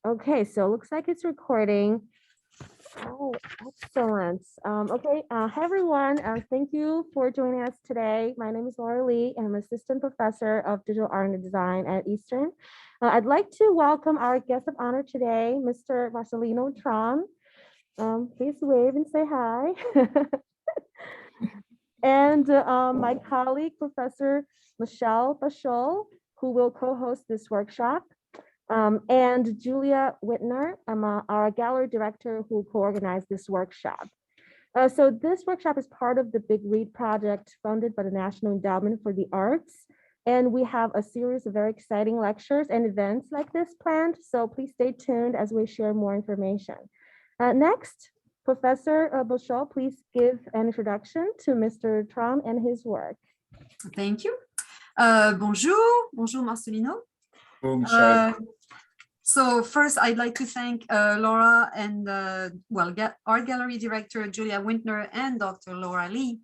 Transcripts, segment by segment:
Okay, so it looks like it's recording. Oh, excellent. Okay, hi everyone. Thank you for joining us today. My name is Laura Lee, and I'm Assistant Professor of Digital Art and Design at Eastern. I'd like to welcome our guest of honor today, Mr. Marcelino Truong. Please wave and say hi. And my colleague, Professor Michelle Bachol, who will co-host this workshop. And Julia Whitner, our gallery director who co-organized this workshop. So this workshop is part of the Big Read project funded by the National Endowment for the Arts. And we have a series of very exciting lectures and events like this planned. So please stay tuned as we share more information. Next, Professor Bachol, please give an introduction to Mr. Truong and his work. Thank you. Bonjour Marcelino. So first, I'd like to thank Laura and Art Gallery Director Julia Wintner and Dr. Laura Lee,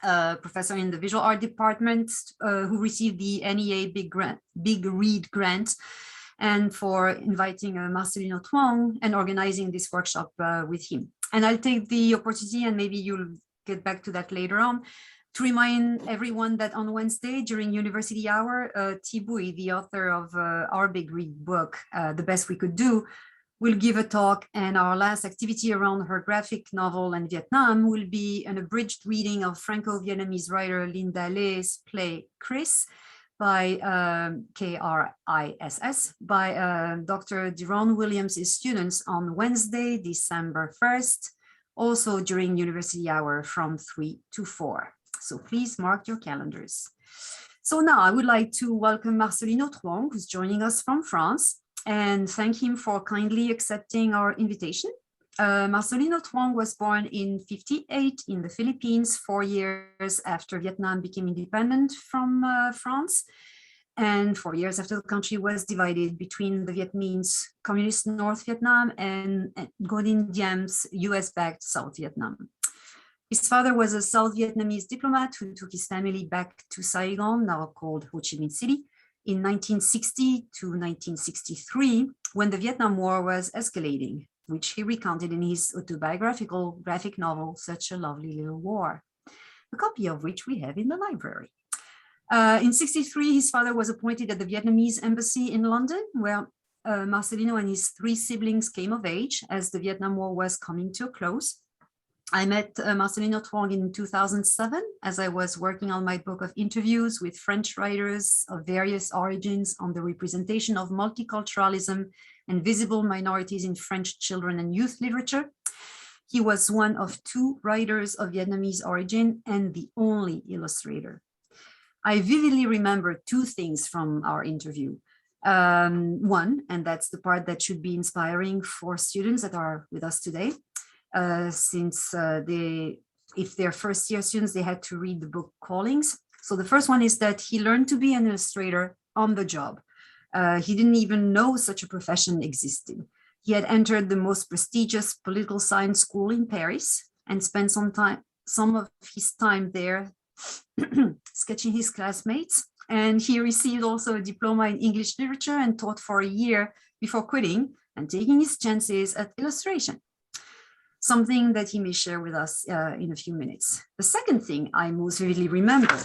professor in the Visual Art Department, who received the NEA Big Read Grant, and for inviting Marcelino Tuong and organizing this workshop with him. And I'll take the opportunity, and maybe you'll get back to that later on, to remind everyone that on Wednesday during University Hour, Thi, the author of our Big Read book, The Best We Could Do, will give a talk, and our last activity around her graphic novel and Vietnam will be an abridged reading of Franco-Vietnamese writer Linda Le's play Chris by K-R-I-S-S by Dr. Deron Williams' students on Wednesday, December 1st, also during University Hour from 3 to 4. So please mark your calendars. So now I would like to welcome Marcelino Truong, who's joining us from France, and thank him for kindly accepting our invitation. Marcelino Truong was born in '58 in the Philippines, 4 years after Vietnam became independent from France, and 4 years after the country was divided between the Vietnamese Communist North Vietnam and Ngo Dinh Diem's US-backed South Vietnam. His father was a South Vietnamese diplomat who took his family back to Saigon, now called Ho Chi Minh City, in 1960 to 1963, when the Vietnam War was escalating, which he recounted in his autobiographical graphic novel, Such a Lovely Little War, a copy of which we have in the library. In '63, his father was appointed at the Vietnamese embassy in London, where Marcelino and his 3 siblings came of age as the Vietnam War was coming to a close. I met Marcelino Tuong in 2007 as I was working on my book of interviews with French writers of various origins on the representation of multiculturalism and visible minorities in French children and youth literature. He was one of 2 writers of Vietnamese origin and the only illustrator. I vividly remember 2 things from our interview. One, and that's the part that should be inspiring for students that are with us today, since if they're first-year students, they had to read the book Callings. So the first one is that he learned to be an illustrator on the job. He didn't even know such a profession existed. He had entered the most prestigious political science school in Paris and spent some of his time there sketching his classmates. And he received also a diploma in English literature and taught for a year before quitting and taking his chances at illustration, something that he may share with us in a few minutes. The second thing I most vividly remember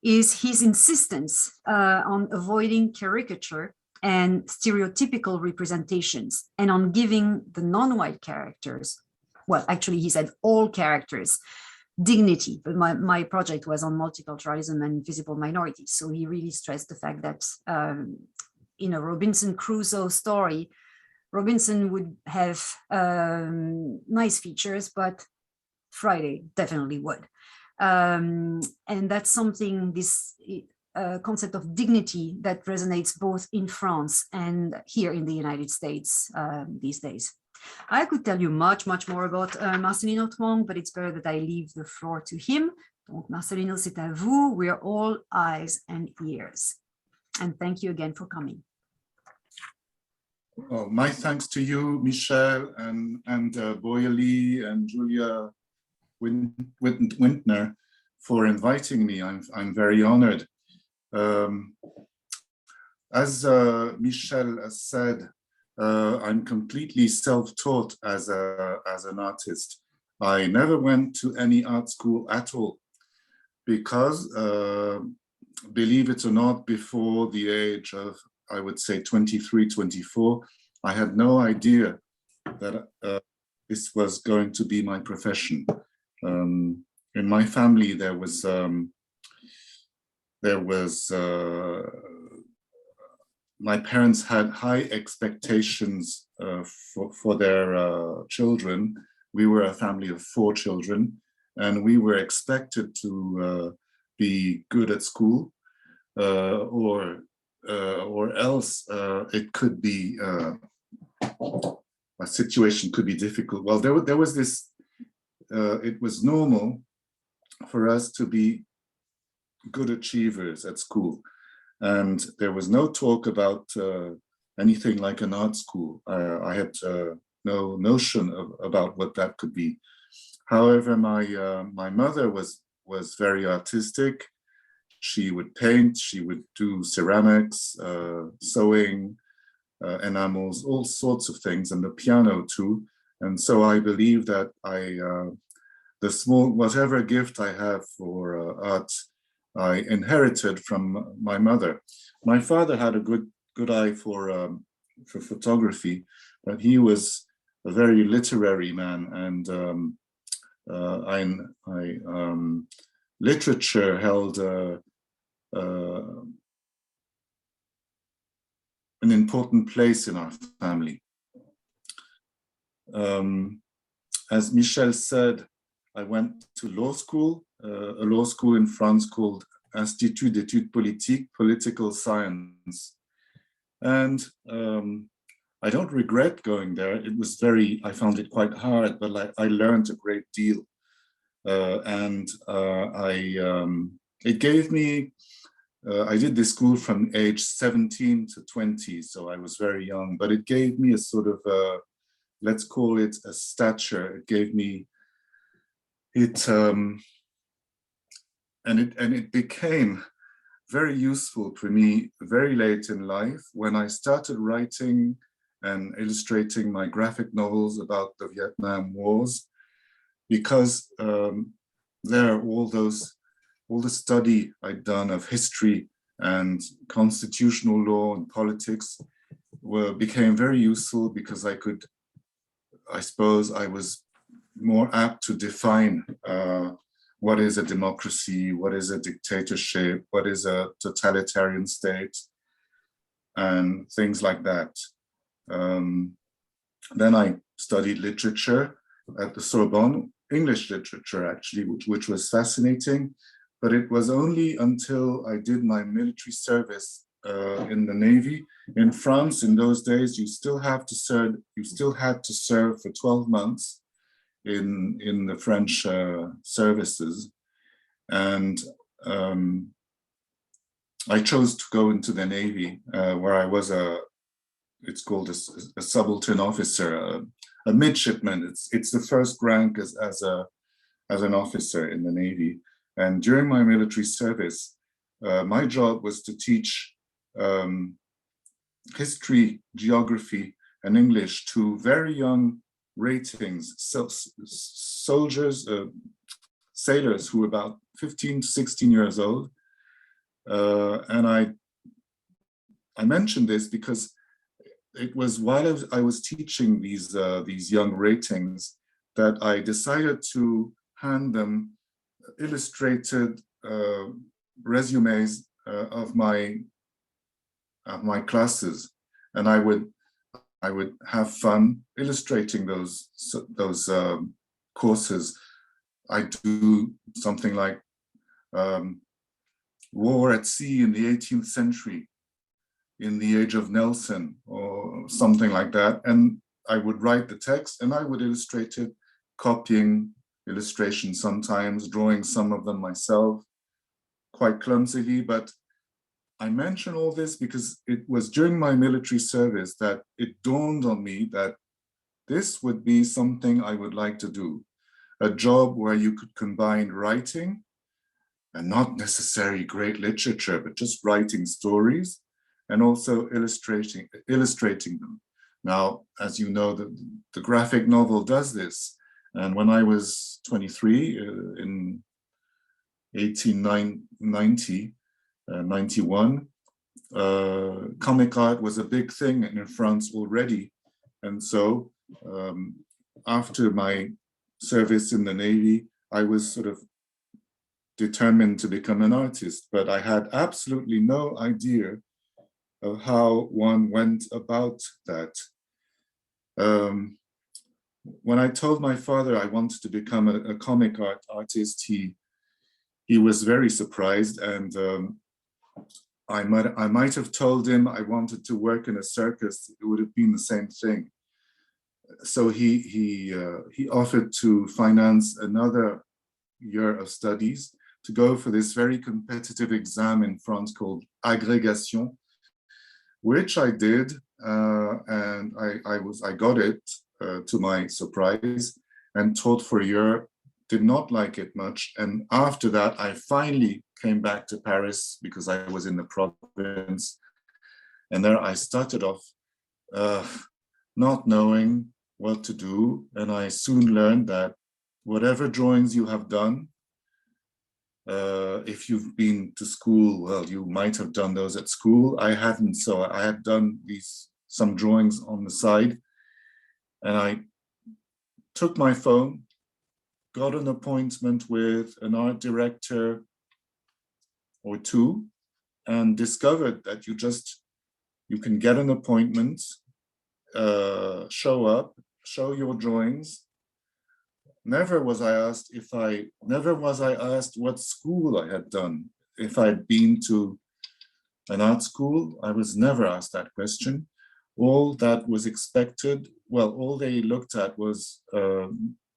is his insistence on avoiding caricature and stereotypical representations and on giving the non-white characters, well, actually he said all characters, dignity, but my project was on multiculturalism and visible minorities. So he really stressed the fact that in a Robinson Crusoe story, Robinson would have nice features, but Friday definitely would. And that's something, this concept of dignity that resonates both in France and here in the United States these days. I could tell you much more about Marcelino Tuong, but it's better that I leave the floor to him. Donc, Marcelino, c'est à vous. We are all eyes and ears. And thank you again for coming. Oh, my thanks to you, Michelle, and Boyali and Julia Wintner for inviting me. I'm very honored. As Michelle has said, I'm completely self-taught as an artist. I never went to any art school at all because, believe it or not, before the age of, I would say, 23, 24, I had no idea that this was going to be my profession. In my family, there was my parents had high expectations for their children. We were a family of 4 children, and we were expected to be good at school, or else it could be a situation could be difficult. Well, there was this. It was normal for us to be good achievers at school. And there was no talk about anything like an art school. I had no notion about what that could be. However, my mother was very artistic. She would paint, she would do ceramics, sewing, enamels, all sorts of things, and the piano too. And so I believe that whatever gift I have for art, I inherited from my mother. My father had a good eye for photography, but he was a very literary man, and literature held an important place in our family. As Michel said, I went to law school, a law school in France called Institut d'études politiques, political science. And I don't regret going there. It was I found it quite hard, but I learned a great deal. It gave me, I did this school from age 17 to 20, so I was very young, but it gave me a sort of, let's call it a stature. It gave me, and it became very useful for me very late in life when I started writing and illustrating my graphic novels about the Vietnam Wars, because there are all the study I'd done of history and constitutional law and politics became very useful, because I suppose I was more apt to define what is a democracy, what is a dictatorship, what is a totalitarian state, and things like that. Then I studied literature at the Sorbonne, English literature actually, which was fascinating. But it was only until I did my military service in the Navy. In France, in those days, you still had to serve for 12 months in the French services. And I chose to go into the Navy, where I was it's called a subaltern officer, a midshipman. It's the first rank as an officer in the Navy. And during my military service, my job was to teach history, geography, and English to very young ratings, soldiers, sailors who were about 15 to 16 years old. And I mentioned this because it was while I was teaching these young ratings that I decided to hand them illustrated resumes of my classes, and I would have fun illustrating those courses. I do something like war at sea in the 18th century, in the age of Nelson, or something like that. And I would write the text and I would illustrate it, copying illustrations sometimes, drawing some of them myself, quite clumsily. But I mention all this because it was during my military service that it dawned on me that this would be something I would like to do, a job where you could combine writing, and not necessarily great literature, but just writing stories, and also illustrating them. Now, as you know, the graphic novel does this. And when I was 23 in 1890, 91, comic art was a big thing in France already. And so after my service in the Navy, I was sort of determined to become an artist, but I had absolutely no idea of how one went about that. When I told my father I wanted to become a comic art artist, he was very surprised, and I might have told him I wanted to work in a circus. It would have been the same thing. So he offered to finance another year of studies to go for this very competitive exam in France called agrégation, which I did, and I got it to my surprise, and taught for a year. Did not like it much, and after that I finally came back to Paris because I was in the province, and there I started off not knowing what to do, and I soon learned that whatever drawings you have done, if you've been to school, well, you might have done those at school. I hadn't, so I had done some drawings on the side, and I took my phone, got an appointment with an art director or two, and discovered that you can get an appointment, show up, show your drawings. Never was I asked what school I had done. If I'd been to an art school, I was never asked that question. All that was expected, well, all they looked at was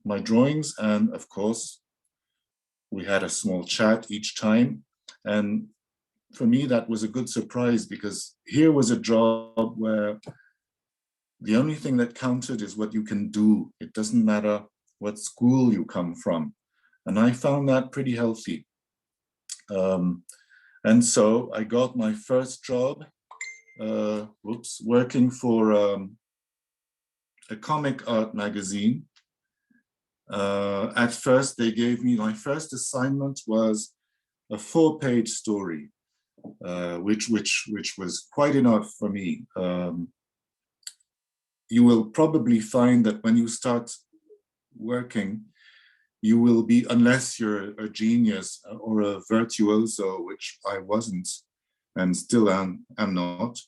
my drawings, and of course, we had a small chat each time. And for me, that was a good surprise, because here was a job where the only thing that counted is what you can do. It doesn't matter what school you come from. And I found that pretty healthy. And so I got my first job, working for a comic art magazine. At first, they gave me, my first assignment was a 4-page story, which was quite enough for me. You will probably find that when you start working, you will be, unless you're a genius or a virtuoso, which I wasn't and still am not,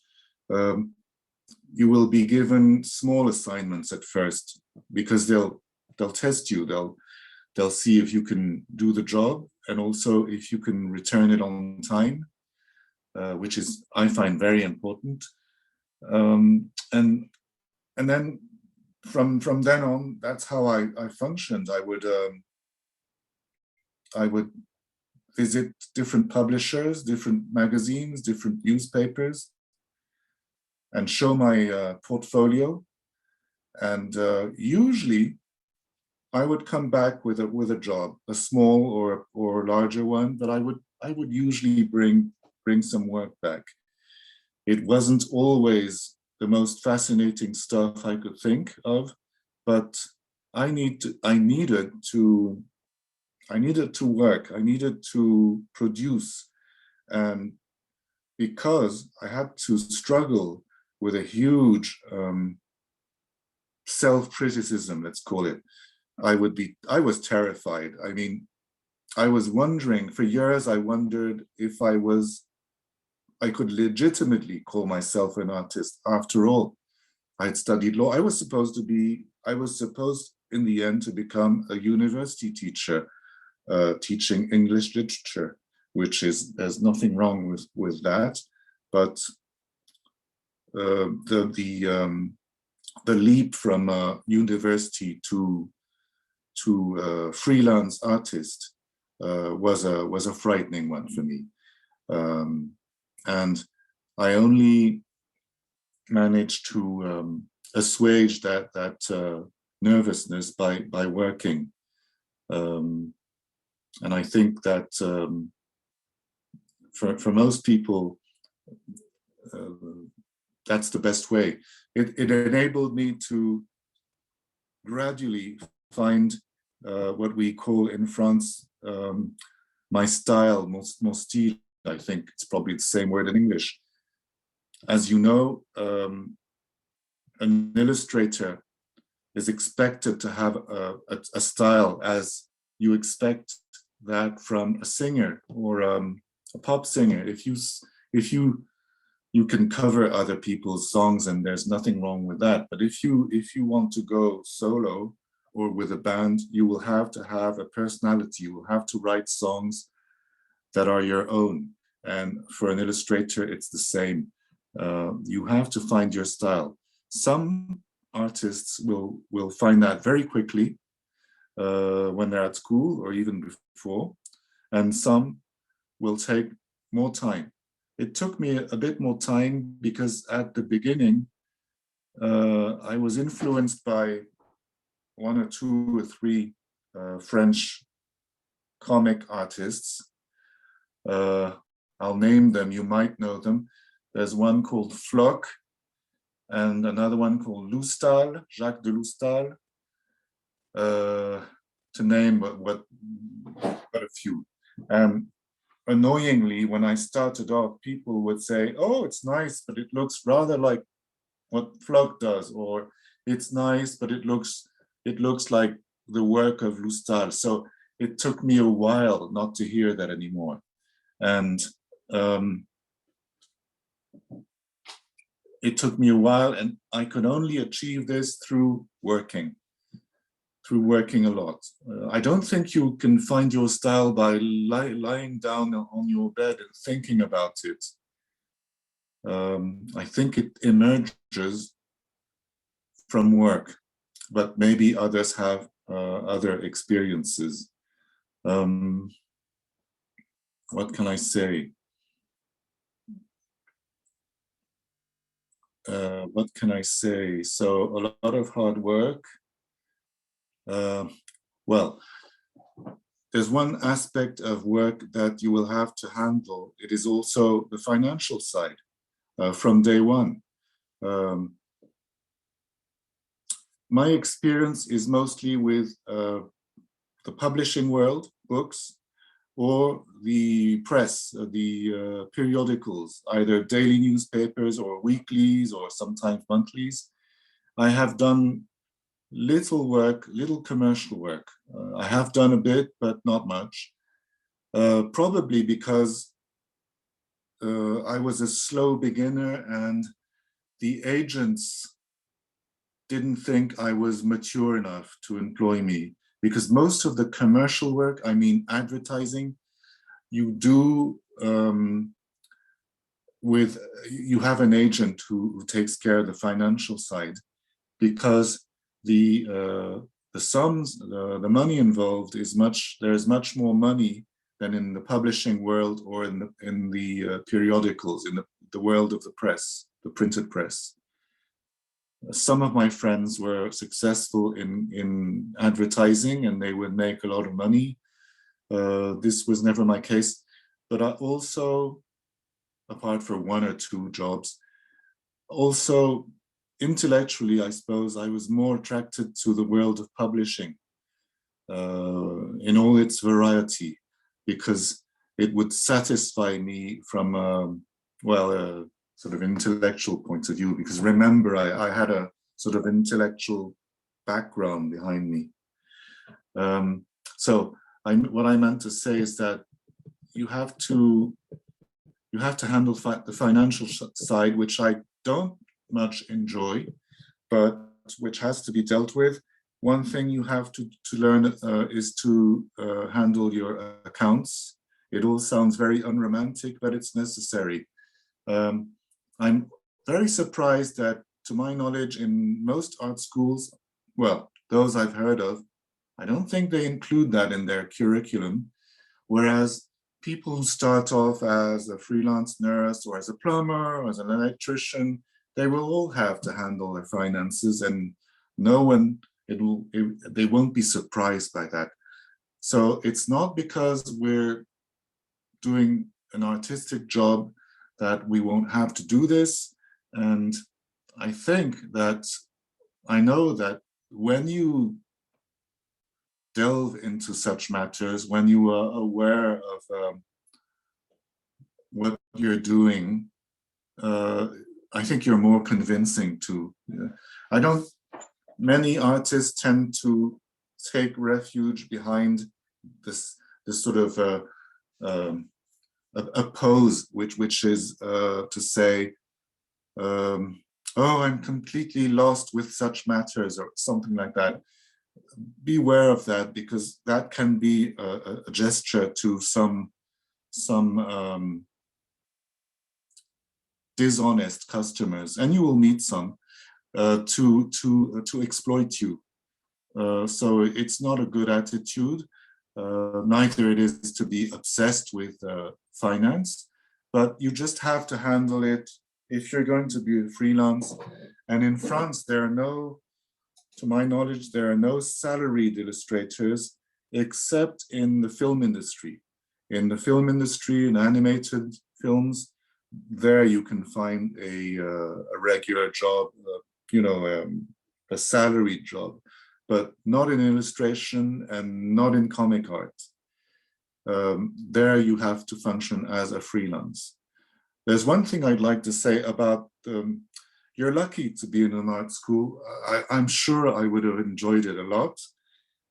you will be given small assignments at first, because they'll test you. They'll see if you can do the job, and also if you can return it on time, which is, I find, very important. And then from then on, that's how I functioned. I would visit different publishers, different magazines, different newspapers, and show my portfolio. And usually, I would come back with a job, a small or larger one, but I would usually bring some work back. It wasn't always the most fascinating stuff I could think of, but I needed to work. I needed to produce, and because I had to struggle with a huge self-criticism, let's call it, I was terrified. I mean, I was wondering, for years, I wondered if I could legitimately call myself an artist. After all, I had studied law. I was supposed in the end to become a university teacher, teaching English literature, which there's nothing wrong with that. But the leap from university to freelance artist was a frightening one for me. And I only managed to assuage that nervousness by working. And I think that for most people, that's the best way. it enabled me to gradually find what we call in France my style, mon style. I think it's probably the same word in English. As you know, an illustrator is expected to have a style as you expect that from a singer or a pop singer. If you can cover other people's songs and there's nothing wrong with that, but if you want to go solo or with a band, you will have to have a personality. You will have to write songs that are your own. And for an illustrator, it's the same. You have to find your style. Some artists will find that very quickly when they're at school or even before, and some will take more time. It took me a bit more time because at the beginning, I was influenced by one or two or three French comic artists. I'll name them, you might know them. There's one called Floch and another one called Loustal, Jacques de Loustal, to name but a few. Annoyingly, when I started off, people would say, oh, it's nice, but it looks rather like what Floch does, or it's nice, but it looks like the work of Loustal. So it took me a while not to hear that anymore. And it took me a while, and I could only achieve this through working a lot. I don't think you can find your style by lying down on your bed and thinking about it. I think it emerges from work, but maybe others have other experiences. What can I say? What can I say? So a lot of hard work. Well, there's one aspect of work that you will have to handle. It is also the financial side from day one. My experience is mostly with the publishing world, books, or the press, the periodicals, either daily newspapers or weeklies or sometimes monthlies. I have done little work, little commercial work. I have done a bit, but not much. Probably because I was a slow beginner and the agents didn't think I was mature enough to employ me, because most of the commercial work, I mean advertising, you do you have an agent who takes care of the financial side, because the sums, the money involved is there's much more money than in the publishing world or in the periodicals, in the world of the press, the printed press. Some of my friends were successful in advertising and they would make a lot of money. This was never my case, but I also, apart from one or two jobs, also intellectually, I suppose, I was more attracted to the world of publishing in all its variety, because it would satisfy me from a sort of intellectual point of view, because remember, I had a sort of intellectual background behind me. So what I meant to say is that you have to handle the financial side, which I don't much enjoy, but which has to be dealt with. One thing you have to learn is to handle your accounts. It all sounds very unromantic, but it's necessary. I'm very surprised that, to my knowledge, in most art schools, well, those I've heard of, I don't think they include that in their curriculum, whereas people who start off as a freelance nurse or as a plumber or as an electrician, they will all have to handle their finances, and no one, they won't be surprised by that. So it's not because we're doing an artistic job that we won't have to do this. And I think that I know that when you delve into such matters, when you are aware of what you're doing, I think you're more convincing too. Yeah. I don't, many artists tend to take refuge behind this sort of a pose, which is to say, oh, I'm completely lost with such matters or something like that. Beware of that, because that can be a gesture to some dishonest customers, and you will meet some to exploit you. So it's not a good attitude. Neither it is to be obsessed with finance, but you just have to handle it if you're going to be a freelance. And in France, there are no, to my knowledge, there are no salaried illustrators except in the film industry. In the film industry, in animated films, there you can find a regular job, a salaried job, but not in illustration and not in comic art. There you have to function as a freelance. There's one thing I'd like to say about, you're lucky to be in an art school. I'm sure I would have enjoyed it a lot,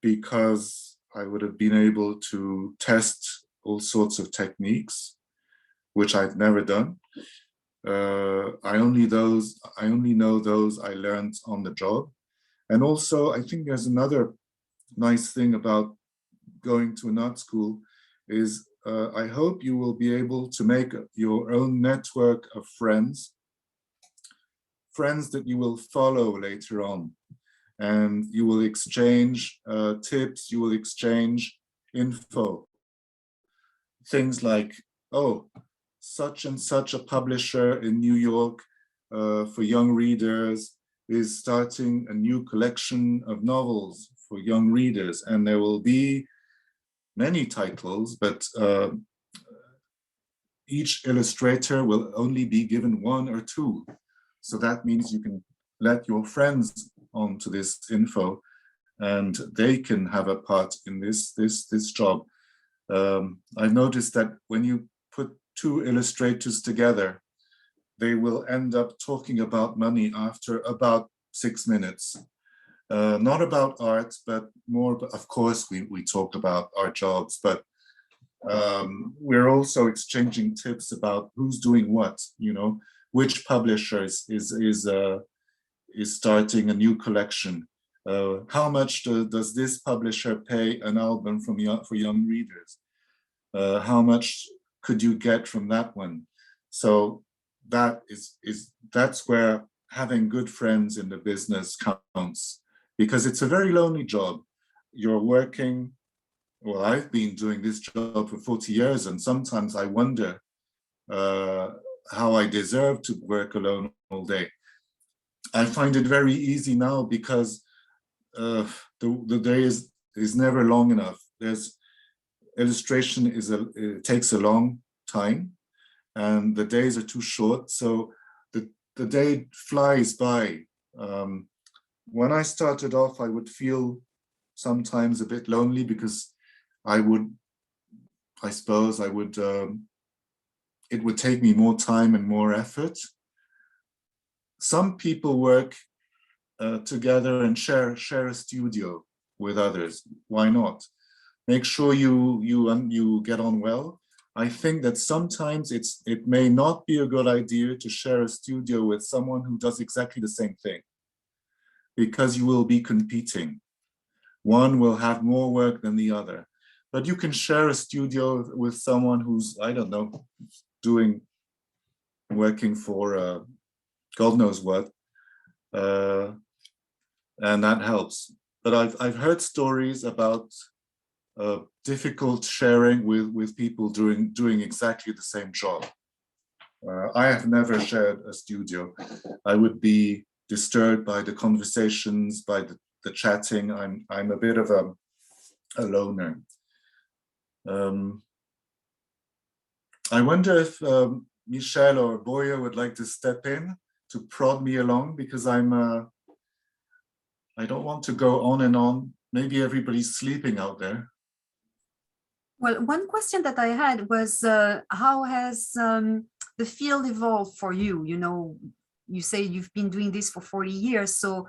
because I would have been able to test all sorts of techniques, which I've never done. I only know those I learned on the job. And also, I think there's another nice thing about going to an art school is I hope you will be able to make your own network of friends that you will follow later on. And you will exchange tips, you will exchange info. Things like, oh, such and such a publisher in New York for young readers is starting a new collection of novels for young readers, and there will be many titles, but each illustrator will only be given one or two. So that means you can let your friends onto this info, and they can have a part in this job. I've noticed that when you put two illustrators together, they will end up talking about money after about 6 minutes. Not about art, but more, of course, we talk about our jobs, but we're also exchanging tips about who's doing what, which publishers is starting a new collection. How much does this publisher pay an album for young readers? How much could you get from that one? So that's where having good friends in the business counts, because it's a very lonely job. You're working, well, I've been doing this job for 40 years, and sometimes I wonder how I deserve to work alone all day. I find it very easy now because the day is never long enough. Illustration it takes a long time, and the days are too short, so the day flies by. When I started off, I would feel sometimes a bit lonely because it would take me more time and more effort. Some people work together and share a studio with others. Why not? Make sure you get on well. I think that sometimes it may not be a good idea to share a studio with someone who does exactly the same thing, because you will be competing. One will have more work than the other. But you can share a studio with someone who's, I don't know, working for God knows what, and that helps. But I've heard stories about difficult sharing with people doing exactly the same job. I have never shared a studio. I would be disturbed by the conversations, by the chatting. I'm a bit of a loner. I wonder if Michel or Boya would like to step in prod me along, because I don't want to go on and on. Maybe everybody's sleeping out there. Well, one question that I had was, how has the field evolved for you? You know, you say you've been doing this for 40 years. So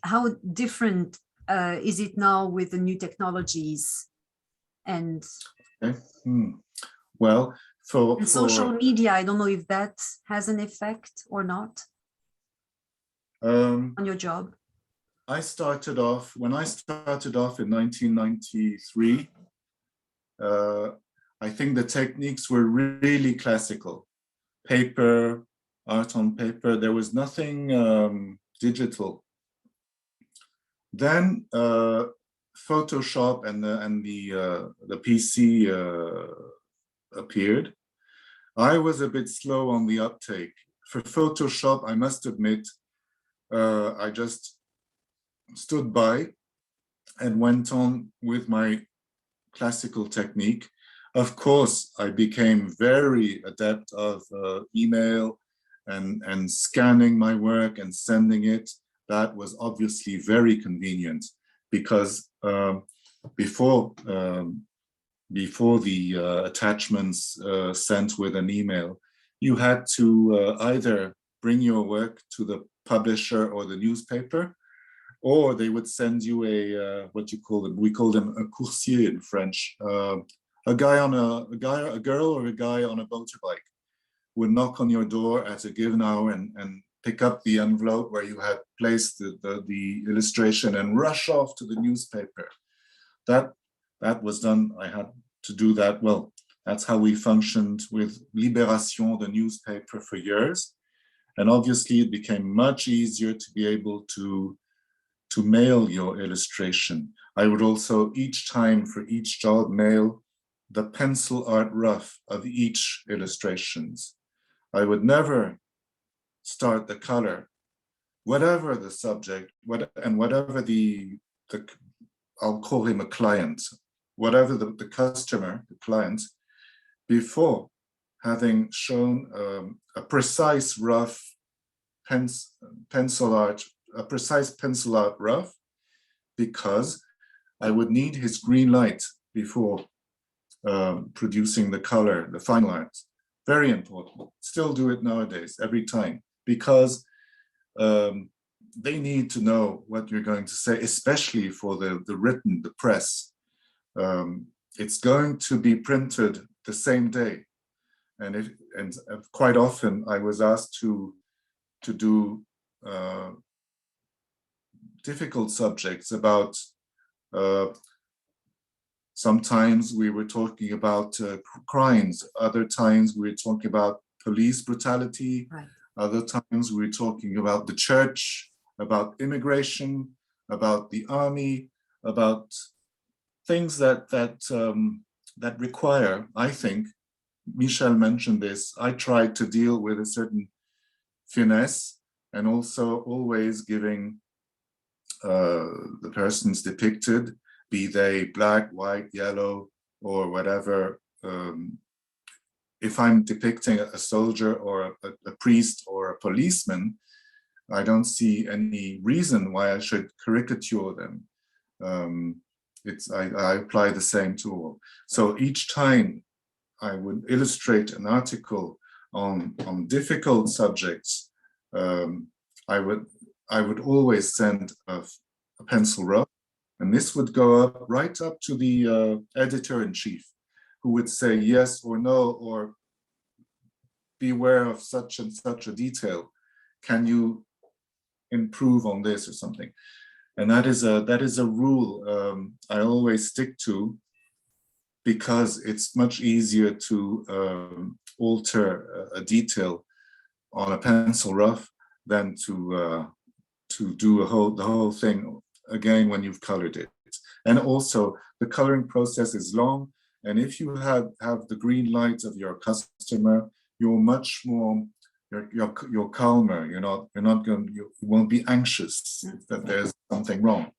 how different is it now with the new technologies? And Okay. Well, for social media, I don't know if that has an effect or not on your job. when I started off in 1993, I think the techniques were really classical. Paper, art on paper, there was nothing digital. Then Photoshop and the PC appeared. I was a bit slow on the uptake. For Photoshop, I must admit, I just stood by and went on with my classical technique. Of course, I became very adept of email and scanning my work and sending it. That was obviously very convenient, because before the attachments sent with an email, you had to either bring your work to the publisher or the newspaper, or they would send you a we call them a coursier in French. A girl or a guy on a motorbike would knock on your door at a given hour and pick up the envelope where you had placed the illustration and rush off to the newspaper. That was done. I had to do that. Well, that's how we functioned with Libération, the newspaper, for years. And obviously it became much easier to be able to mail your illustration. I would also, each time for each job, mail the pencil art rough of each illustrations. I would never start the color, whatever the subject, whatever the I'll call him a client, whatever the customer, the client, before having shown a precise rough pencil art, a precise pencil art rough, because I would need his green light before producing the color, the final art. Very important. Still do it nowadays, every time, because they need to know what you're going to say, especially for the written, the press. It's going to be printed the same day. And quite often I was asked to do difficult subjects about, sometimes we were talking about crimes, other times we were talking about police brutality, Right. Other times we were talking about the church, about immigration, about the army, about things that require, I think, Michel mentioned this, I tried to deal with a certain finesse, and also always giving the persons depicted, be they black, white, yellow, or whatever. If I'm depicting a soldier or a priest or a policeman, I don't see any reason why I should caricature them. I apply the same tool. So each time I would illustrate an article on difficult subjects, I would always send a pencil rough, and this would go up right up to the editor-in-chief, who would say yes or no, or beware of such and such a detail. Can you improve on this or something? And that is a rule I always stick to, because it's much easier to alter a detail on a pencil rough than to do the whole thing again when you've colored it. And also the coloring process is long, and if you have the green light of your customer, you're much more, you're calmer. You won't be anxious that there's something wrong.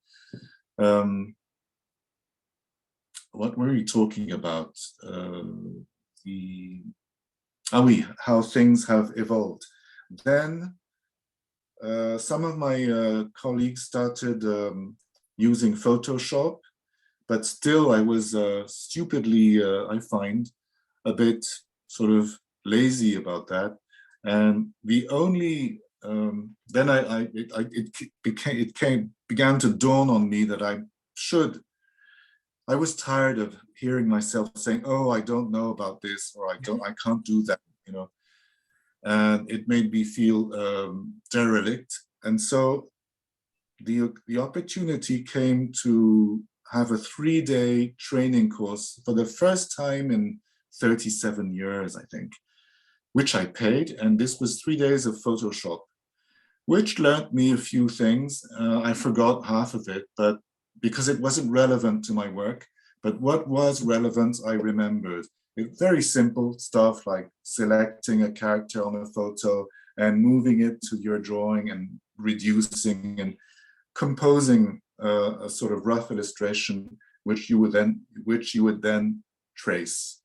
What were we talking about? How things have evolved. Then some of my colleagues started using Photoshop, but still I was stupidly, I find, a bit sort of lazy about that. And the only, then it began to dawn on me that I was tired of hearing myself saying, oh, I don't know about this, or I can't do that, you know. And it made me feel derelict. And so the opportunity came to have a 3-day training course for the first time in 37 years, I think, which I paid. And this was 3 days of Photoshop, which learned me a few things. I forgot half of it, but because it wasn't relevant to my work. But what was relevant, I remembered. Very simple stuff like selecting a character on a photo and moving it to your drawing and reducing and composing a sort of rough illustration, which you would then trace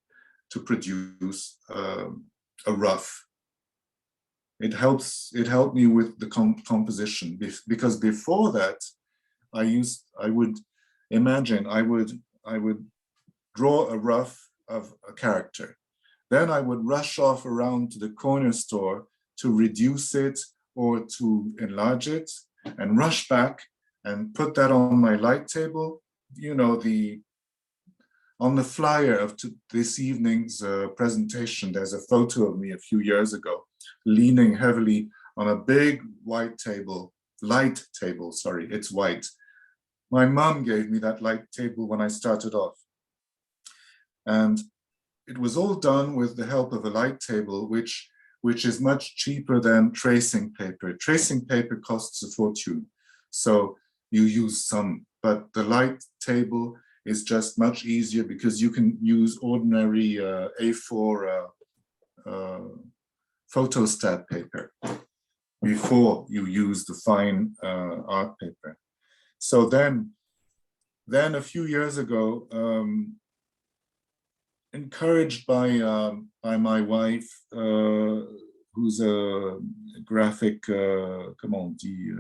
to produce a rough. It helped me with the composition, because before that, I would draw a rough of a character. Then I would rush off around to the corner store to reduce it or to enlarge it, and rush back and put that on my light table. You know, on the flyer of this evening's presentation, there's a photo of me a few years ago, leaning heavily on a big light table, sorry, it's white. My mom gave me that light table when I started off. And it was all done with the help of a light table, which is much cheaper than tracing paper. Tracing paper costs a fortune, so you use some, but the light table is just much easier because you can use ordinary A4 photostat paper before you use the fine art paper. So then a few years ago, encouraged by my wife, who's a graphic, comment on dit,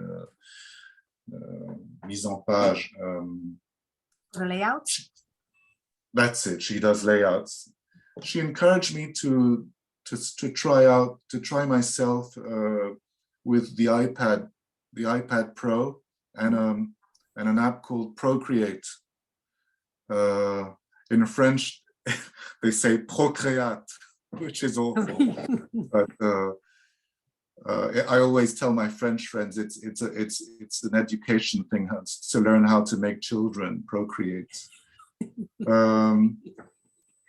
mise en page. The layout? That's it. She does layouts. She encouraged me to try myself with the iPad Pro and an app called Procreate. In French, they say procréate, which is awful. But I always tell my French friends it's an education thing, to learn how to make children, procreate. And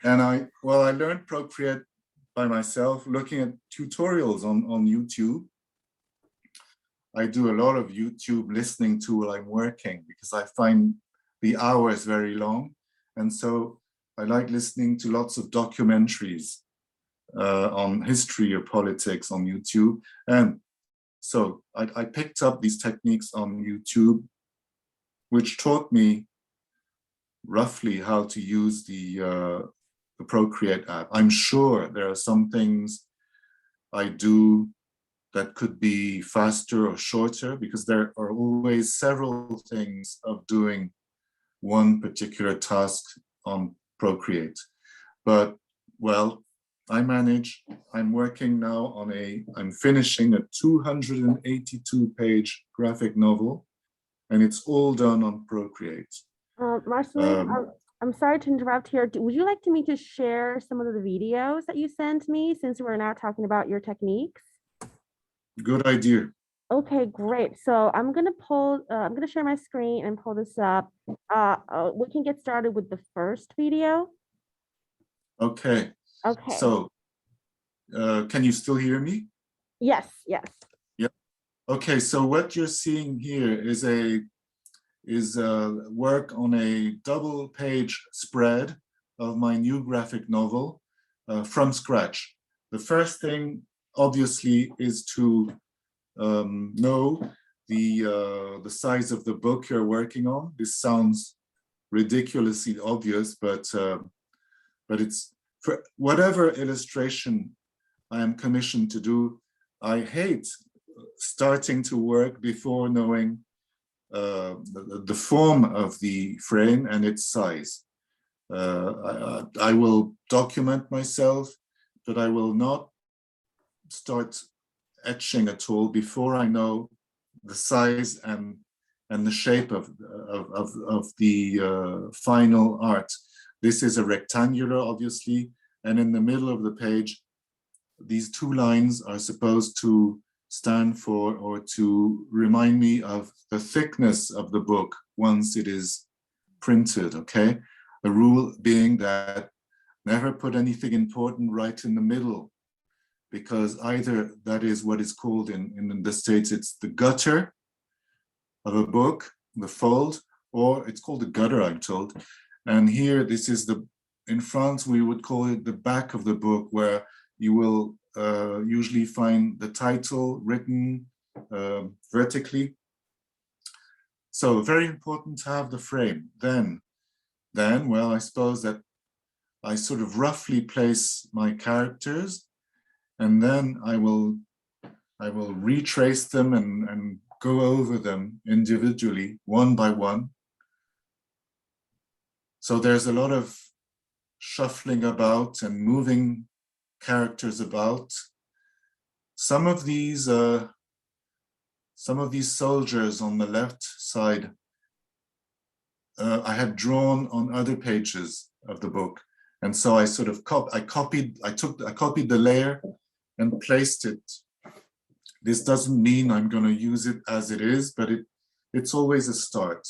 I learned Procreate by myself, looking at tutorials on YouTube. I do a lot of YouTube listening to while I'm working because I find the hours very long, and so I like listening to lots of documentaries on history or politics on YouTube. And so I picked up these techniques on YouTube, which taught me roughly how to use the Procreate app. I'm sure there are some things I do that could be faster or shorter, because there are always several things of doing one particular task on Procreate. But well, I manage. I'm working now on I'm finishing a 282-page graphic novel, and it's all done on Procreate. Marcelino, I'm sorry to interrupt here. Would you like me to share some of the videos that you sent me, since we're now talking about your techniques? Good idea. Okay, great. So I'm gonna share my screen and pull this up. We can get started with the first video. Okay. Okay. So, can you still hear me? Yes, yes. Yep. Okay, so what you're seeing here is work on a double-page spread of my new graphic novel from scratch. The first thing, obviously, is to know the size of the book you're working on. This sounds ridiculously obvious, but it's for whatever illustration I am commissioned to do. I hate starting to work before knowing the form of the frame and its size. I will document myself, but I will not start etching at all before I know the size and the shape of the final art. This is a rectangular, obviously, and in the middle of the page, these two lines are supposed to stand for or to remind me of the thickness of the book once it is printed, okay? The rule being that never put anything important right in the middle, because either that is what is called in the States, it's the gutter of a book, the fold, or it's called the gutter, I'm told. And here, this is in France, we would call it the back of the book, where you will usually find the title written vertically. So very important to have the frame. Then, well, I suppose that I sort of roughly place my characters, and then I will retrace them and go over them individually, one by one. So there's a lot of shuffling about and moving characters about. Some of these soldiers on the left side, I had drawn on other pages of the book, and so I sort of copied the layer and placed it. This doesn't mean I'm going to use it as it is, but it's always a start.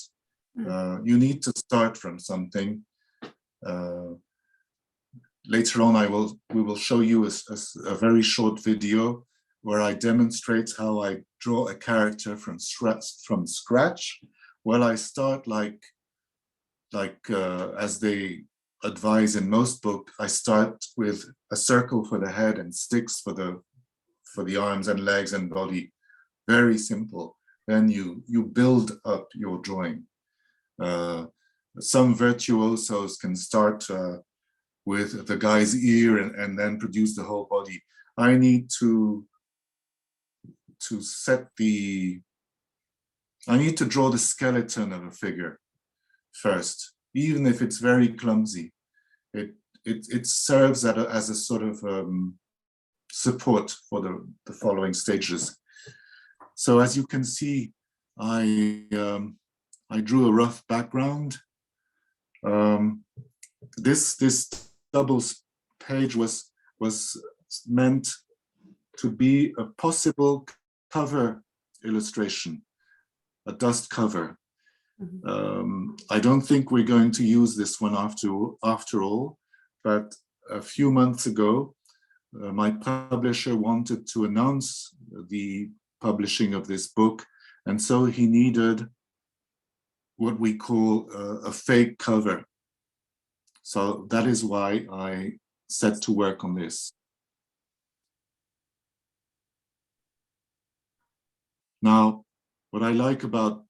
You need to start from something. Later on, we will show you a very short video where I demonstrate how I draw a character from scratch. Well, I start like as they advise in most books, I start with a circle for the head and sticks for the arms and legs and body. Very simple. Then you build up your drawing. Some virtuosos can start with the guy's ear and then produce the whole body. I need to draw the skeleton of a figure first, even if it's very clumsy. It serves as a sort of support for the following stages. So as you can see, I drew a rough background. This double page was meant to be a possible cover illustration, a dust cover. I don't think we're going to use this one after all, but a few months ago, my publisher wanted to announce the publishing of this book, and so he needed what we call a fake cover. So that is why I set to work on this. Now, what I like about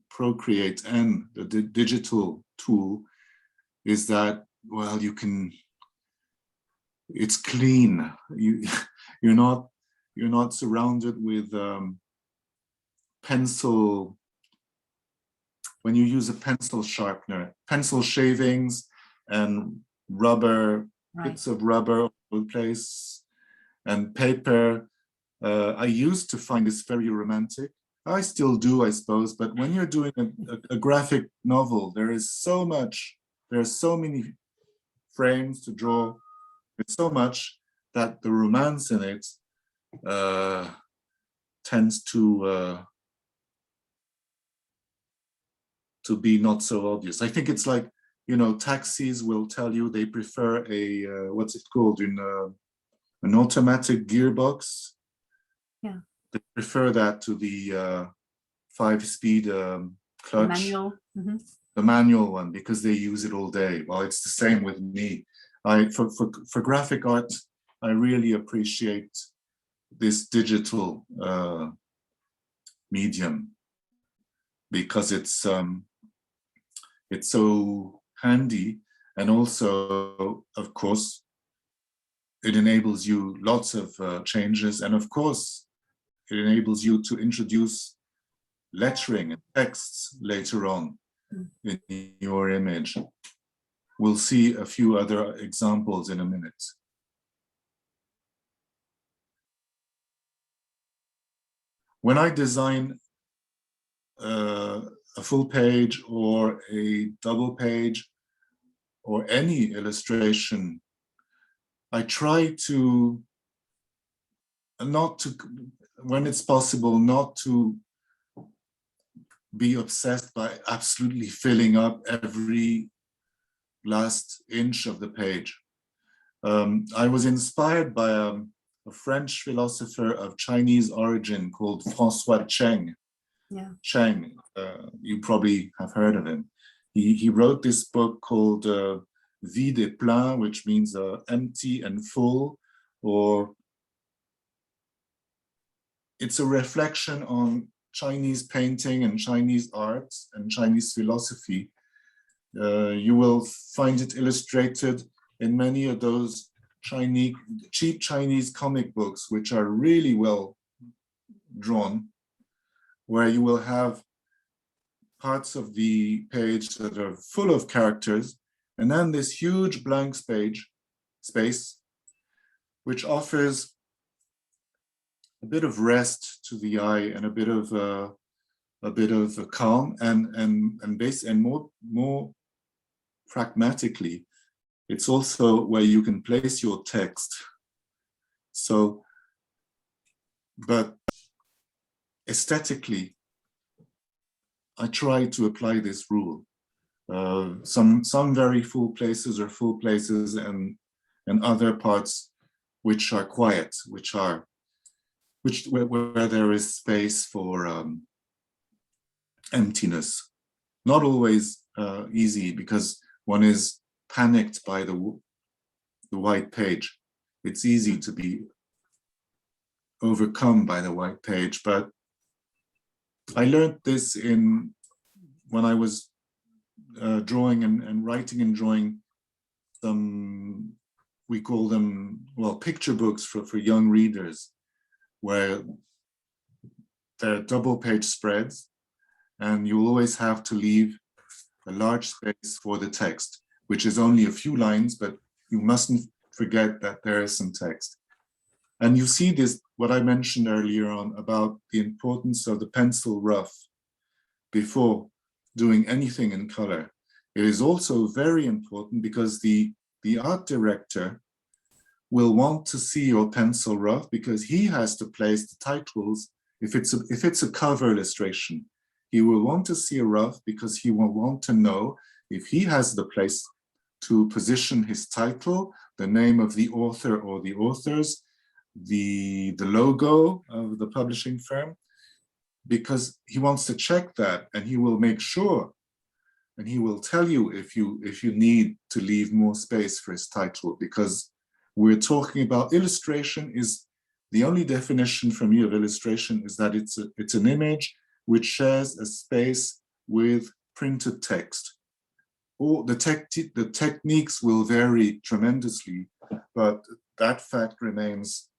Procreate and the digital tool is that, well, it's clean. You're not surrounded with pencil. When you use a pencil sharpener, pencil shavings and rubber, bits of rubber all over the place, and paper. I used to find this very romantic. I still do, I suppose, but when you're doing a graphic novel, there are so many frames to draw. It's so much that the romance in it tends to be not so obvious. I think it's like, taxis will tell you they prefer a, what's it called, an automatic gearbox. Yeah. They prefer that to the 5-speed clutch. Manual. Mm-hmm. The manual one, because they use it all day. Well, it's the same with me. For graphic art, I really appreciate this digital medium, because it's so handy, and also, of course, it enables you lots of changes. And of course, it enables you to introduce lettering and texts later on in your image. We'll see a few other examples in a minute. When I design a full page or a double page or any illustration, I try to when it's possible, not to be obsessed by absolutely filling up every last inch of the page. I was inspired by a French philosopher of Chinese origin called François Cheng. Yeah. Cheng, you probably have heard of him. He wrote this book called Vide et Plein, which means empty and full, or it's a reflection on Chinese painting and Chinese art and Chinese philosophy. You will find it illustrated in many of those cheap Chinese comic books, which are really well drawn, where you will have parts of the page that are full of characters, and then this huge blank space, which offers a bit of rest to the eye and a bit of a calm, and more pragmatically, it's also where you can place your text. So, but aesthetically, I try to apply this rule. Some very full places are full places, and other parts which are quiet, where there is space for emptiness. Not always easy, because one is panicked by the white page. It's easy to be overcome by the white page, but I learned this when I was drawing and writing and drawing some, we call them, well, picture books for young readers, where they're double page spreads, and you always have to leave a large space for the text, which is only a few lines, but you mustn't forget that there is some text. And you see this, what I mentioned earlier on about the importance of the pencil rough before doing anything in color. It is also very important because the art director will want to see your pencil rough, because he has to place the titles. If it's a cover illustration, he will want to see a rough, because he will want to know if he has the place to position his title, the name of the author or the authors, the logo of the publishing firm, because he wants to check that, and he will make sure, and he will tell you if you need to leave more space for his title, because we're talking about illustration. Is the only definition for me of illustration is that it's an image which shares a space with printed text. Or the techniques will vary tremendously, but that fact remains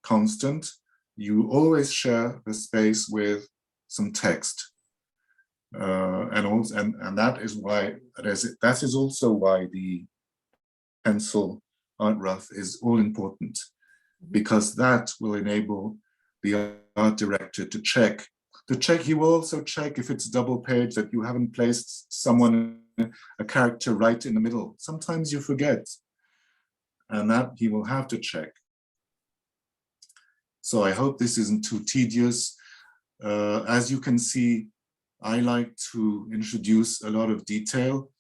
constant. You always share the space with some text, and that is why that is also why the pencil art rough is all important, because that will enable the art director to check. He will also check if it's a double page, that you haven't placed a character right in the middle. Sometimes you forget, and that he will have to check. So I hope this isn't too tedious. As you can see, I like to introduce a lot of detail.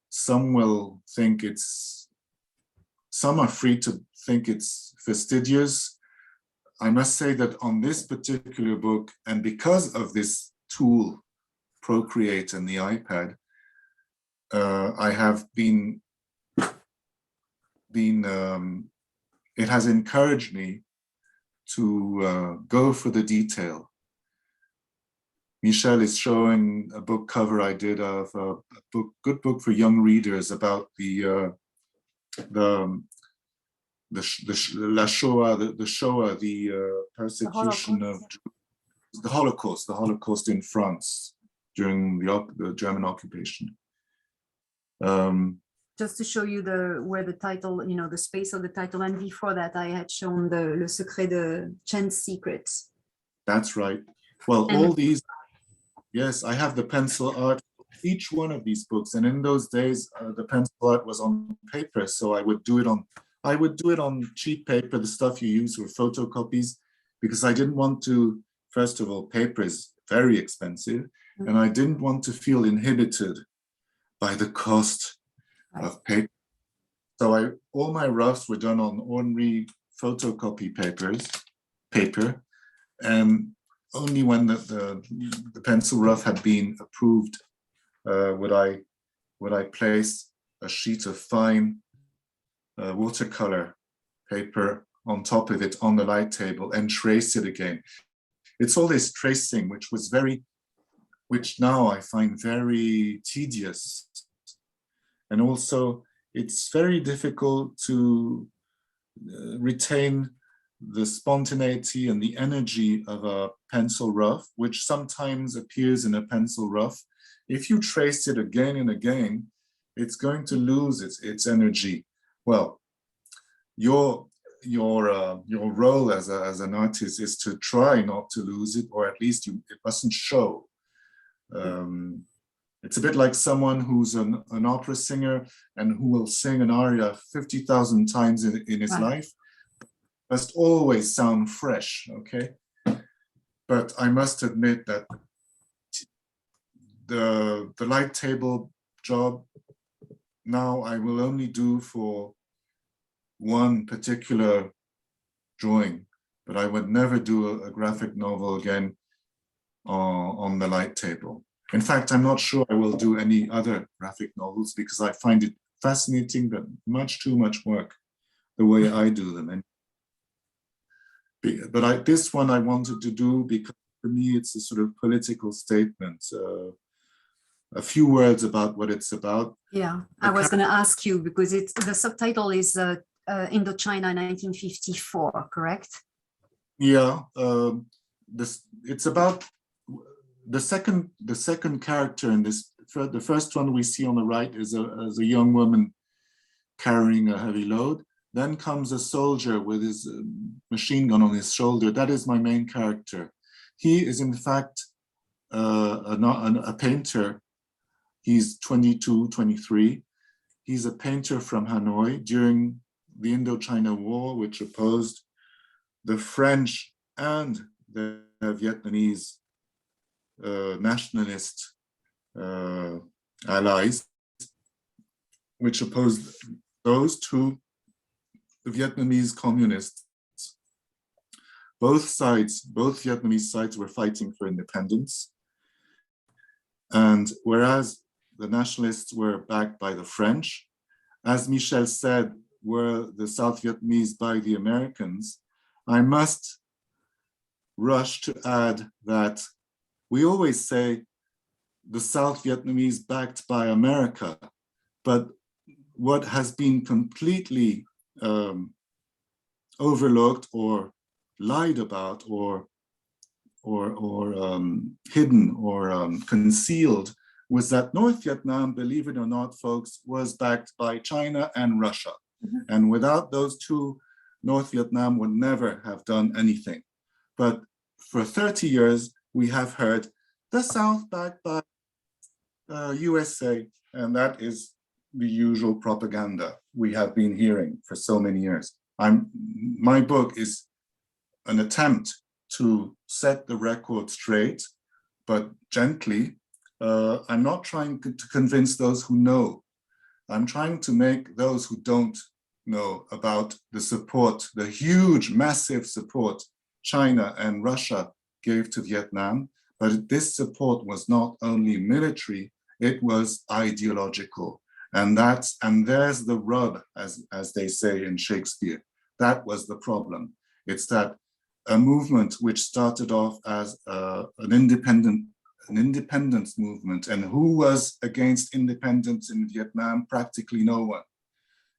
Some are free to think it's fastidious. I must say that on this particular book, and because of this tool, Procreate and the iPad, I have it has encouraged me to go for the detail. Michel is showing a book cover I did of a good book for young readers about the La Shoah, the Shoah, the persecution of the Holocaust in France during the German occupation. Just to show you where the title, you know, the space of the title, and before that I had shown Le Secret de Chen's Secrets. That's right. Well, And all these, yes, I have the pencil art, each one of these books, and in those days the pencil art was on paper, so I would do it on cheap paper, the stuff you use for photocopies, because I didn't want to, first of all, paper is very expensive, and I didn't want to feel inhibited by the cost of paper. So all my roughs were done on ordinary photocopy paper, and only when the pencil rough had been approved would I place a sheet of fine watercolor paper on top of it on the light table and trace it again. It's all this tracing, which now I find very tedious. And also it's very difficult to retain the spontaneity and the energy of a pencil rough, which sometimes appears in a pencil rough. If you trace it again and again, it's going to lose its energy. Well, your role as an artist is to try not to lose it, or at least it mustn't show. It's a bit like someone who's an opera singer and who will sing an aria 50,000 times in his life. Must always sound fresh, okay? But I must admit that the light table job now I will only do for one particular drawing, but I would never do a graphic novel again on the light table. In fact, I'm not sure I will do any other graphic novels because I find it fascinating, but much too much work the way I do them. But this one I wanted to do because for me it's a sort of political statement. A few words about what it's about. Yeah, I was going to ask you because the subtitle is Indochina 1954, correct? Yeah, it's about the second character in this. The first one we see on the right is a young woman carrying a heavy load. Then comes a soldier with his machine gun on his shoulder. That is my main character. He is in fact a painter. He's 22, 23. He's a painter from Hanoi during the Indochina War, which opposed the French and the Vietnamese nationalist allies, which opposed those to the Vietnamese communists. Both Vietnamese sides were fighting for independence. And whereas the nationalists were backed by the French, as Michel said, were the South Vietnamese by the Americans, I must rush to add that we always say the South Vietnamese backed by America, but what has been completely overlooked or lied about or hidden or concealed was that North Vietnam, believe it or not, folks, was backed by China and Russia. Mm-hmm. And without those two, North Vietnam would never have done anything. But for 30 years, we have heard the South backed by USA, and that is the usual propaganda we have been hearing for so many years. My book is an attempt to set the record straight, but gently. I'm not trying to convince those who know. I'm trying to make those who don't know about the support, the huge, massive support China and Russia gave to Vietnam. But this support was not only military, it was ideological. And there's the rub, as they say in Shakespeare. That was the problem. It's that a movement which started off as an independence movement, and who was against independence in Vietnam? Practically no one,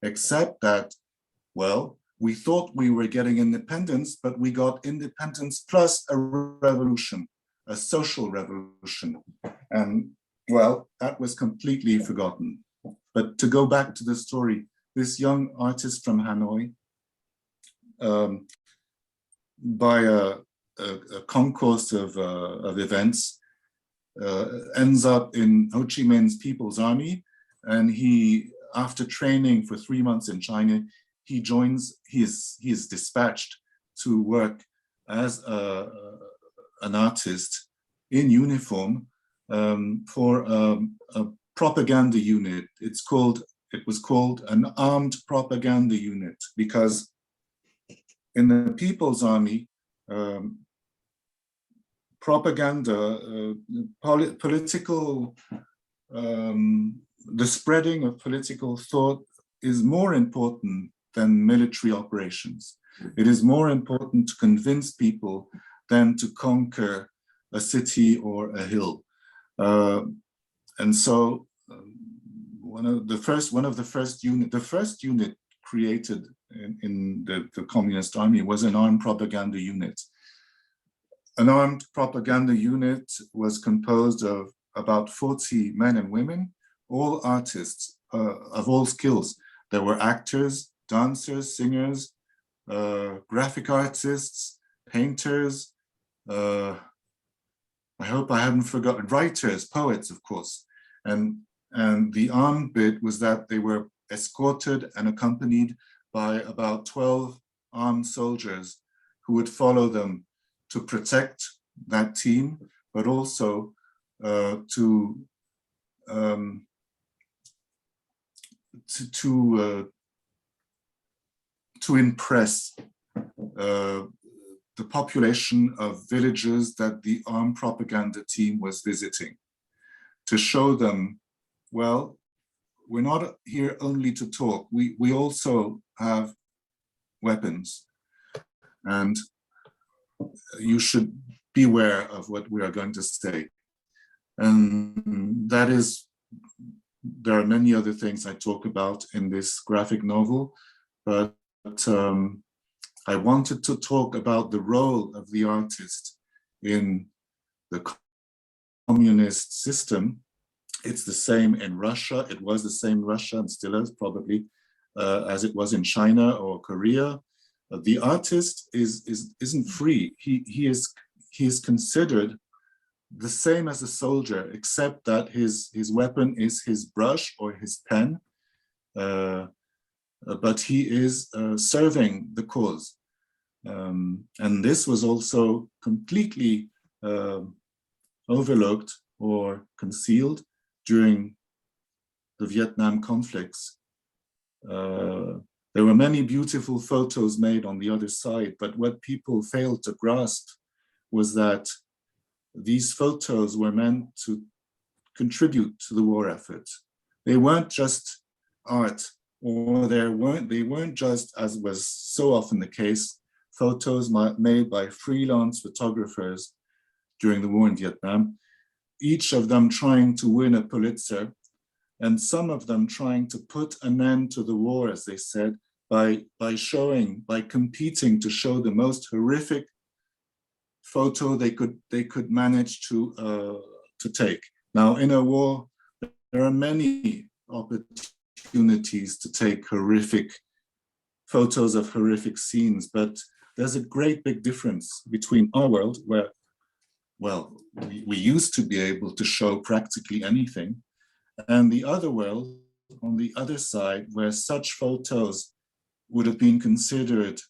except that, well, we thought we were getting independence, but we got independence plus a revolution, a social revolution. And well, that was completely forgotten. But to go back to the story, this young artist from Hanoi, by a concourse of events, ends up in Ho Chi Minh's People's Army, and he, after training for 3 months in China, he is dispatched to work as an artist in uniform for a propaganda unit. It was called an armed propaganda unit, because in the People's Army, propaganda, political, the spreading of political thought is more important than military operations. It is more important to convince people than to conquer a city or a hill. And so the first unit created in the Communist Army was an armed propaganda unit. An armed propaganda unit was composed of about 40 men and women, all artists of all skills. There were actors, dancers, singers, graphic artists, painters, I hope I haven't forgotten, writers, poets, of course. And the armed bit was that they were escorted and accompanied by about 12 armed soldiers who would follow them to protect that team, but also to impress the population of villages that the armed propaganda team was visiting, to show them, well, we're not here only to talk, we also have weapons, and you should beware of what we are going to say. And that is, there are many other things I talk about in this graphic novel, but I wanted to talk about the role of the artist in the communist system. It's the same in Russia. It was the same in Russia and still is probably as it was in China or Korea. The artist isn't free. He is considered the same as a soldier, except that his weapon is his brush or his pen. But he is serving the cause. And this was also completely overlooked or concealed during the Vietnam conflicts. There were many beautiful photos made on the other side, but what people failed to grasp was that these photos were meant to contribute to the war effort. They weren't just art, or they weren't just, as was so often the case, photos made by freelance photographers during the war in Vietnam, each of them trying to win a Pulitzer, and some of them trying to put an end to the war, as they said, by competing to show the most horrific photo they could manage to take. Now, in a war, there are many opportunities to take horrific photos of horrific scenes, but there's a great big difference between our world, where, well, we used to be able to show practically anything, and the other world, on the other side, where such photos would have been considered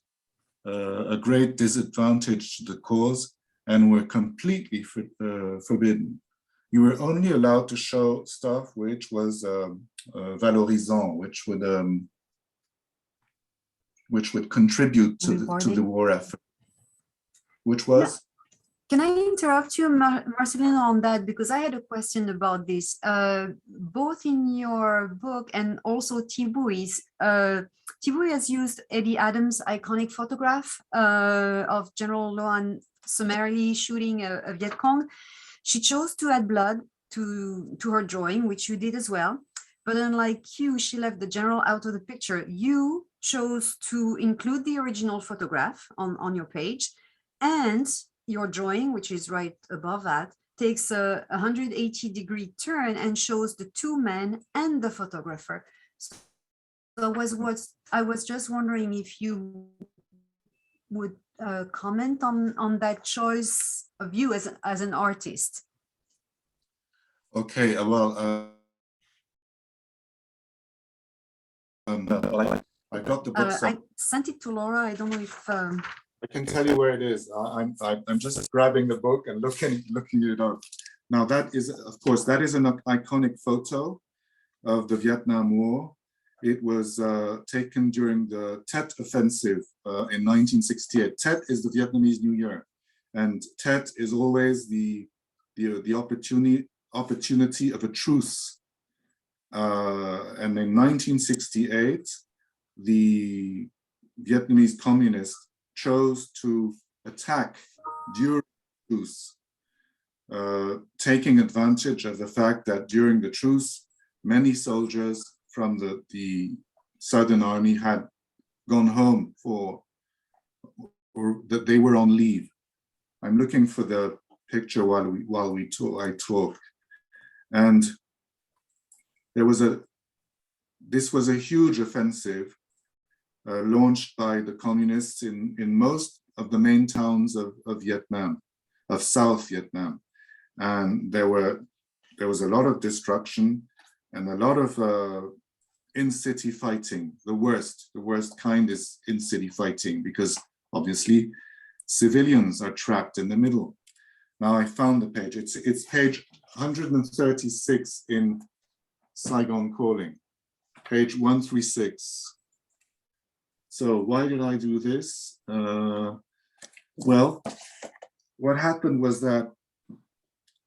a great disadvantage to the cause and were completely forbidden. You were only allowed to show stuff which was valorisant, which would contribute to the war effort, which was. Yeah. Can I interrupt you, Marcelino, on that? Because I had a question about this. Both in your book and also Thibaut has used Eddie Adams' iconic photograph of General Loan summarily shooting a Viet Cong. She chose to add blood to her drawing, which you did as well. But unlike you, she left the general out of the picture. You chose to include the original photograph on your page, and your drawing, which is right above that, takes a 180-degree turn and shows the two men and the photographer. So I was just wondering if you would comment on that choice of you as an artist. Okay, well, I got the book. I sent it to Laura. I don't know if I can tell you where it is. I'm just grabbing the book and looking it up. Now that is, of course, that is an iconic photo of the Vietnam War. It was taken during the Tet Offensive in 1968. Tet is the Vietnamese New Year, and Tet is always the opportunity of a truce. And in 1968, the Vietnamese communists chose to attack during the truce, taking advantage of the fact that during the truce, many soldiers from the Southern Army had gone home or that they were on leave. I'm looking for the picture while I talk, and this was a huge offensive launched by the communists in most of the main towns of Vietnam, of South Vietnam, and there was a lot of destruction and a lot of in-city fighting. The worst kind is in-city fighting, because obviously civilians are trapped in the middle. Now I found the page. It's page 136 in Saigon Calling, page 136. So why did I do this? Well, what happened was that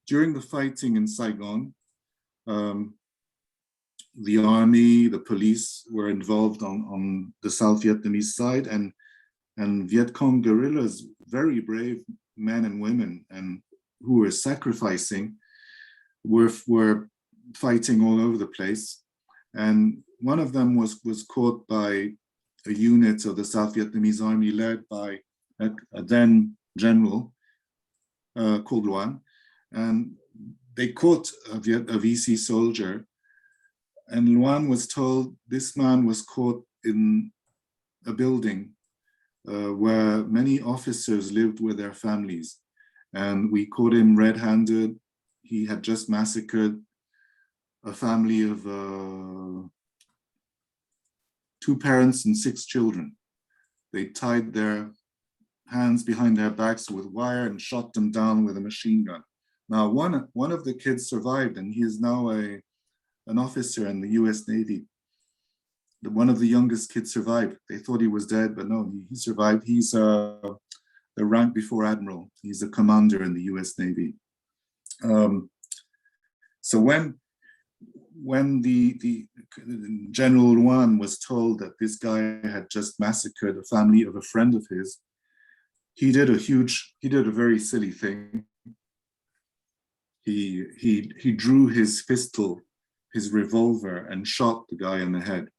during the fighting in Saigon, the army, the police were involved on the South Vietnamese side, and Viet Cong guerrillas, very brave men and women, and who were sacrificing, were fighting all over the place. And one of them was caught by a unit of the South Vietnamese army led by a then general called Luan, and they caught a VC soldier. And Luan was told this man was caught in a building where many officers lived with their families. And we caught him red-handed. He had just massacred a family of 2 parents and 6 children. They tied their hands behind their backs with wire and shot them down with a machine gun. Now, one of the kids survived, and he is now an officer in the US Navy. One of the youngest kids survived. They thought he was dead, but no, he survived. He's the rank before admiral. He's a commander in the US Navy. So when the General Luan was told that this guy had just massacred a family of a friend of his, he did a very silly thing. He drew his pistol, his revolver, and shot the guy in the head.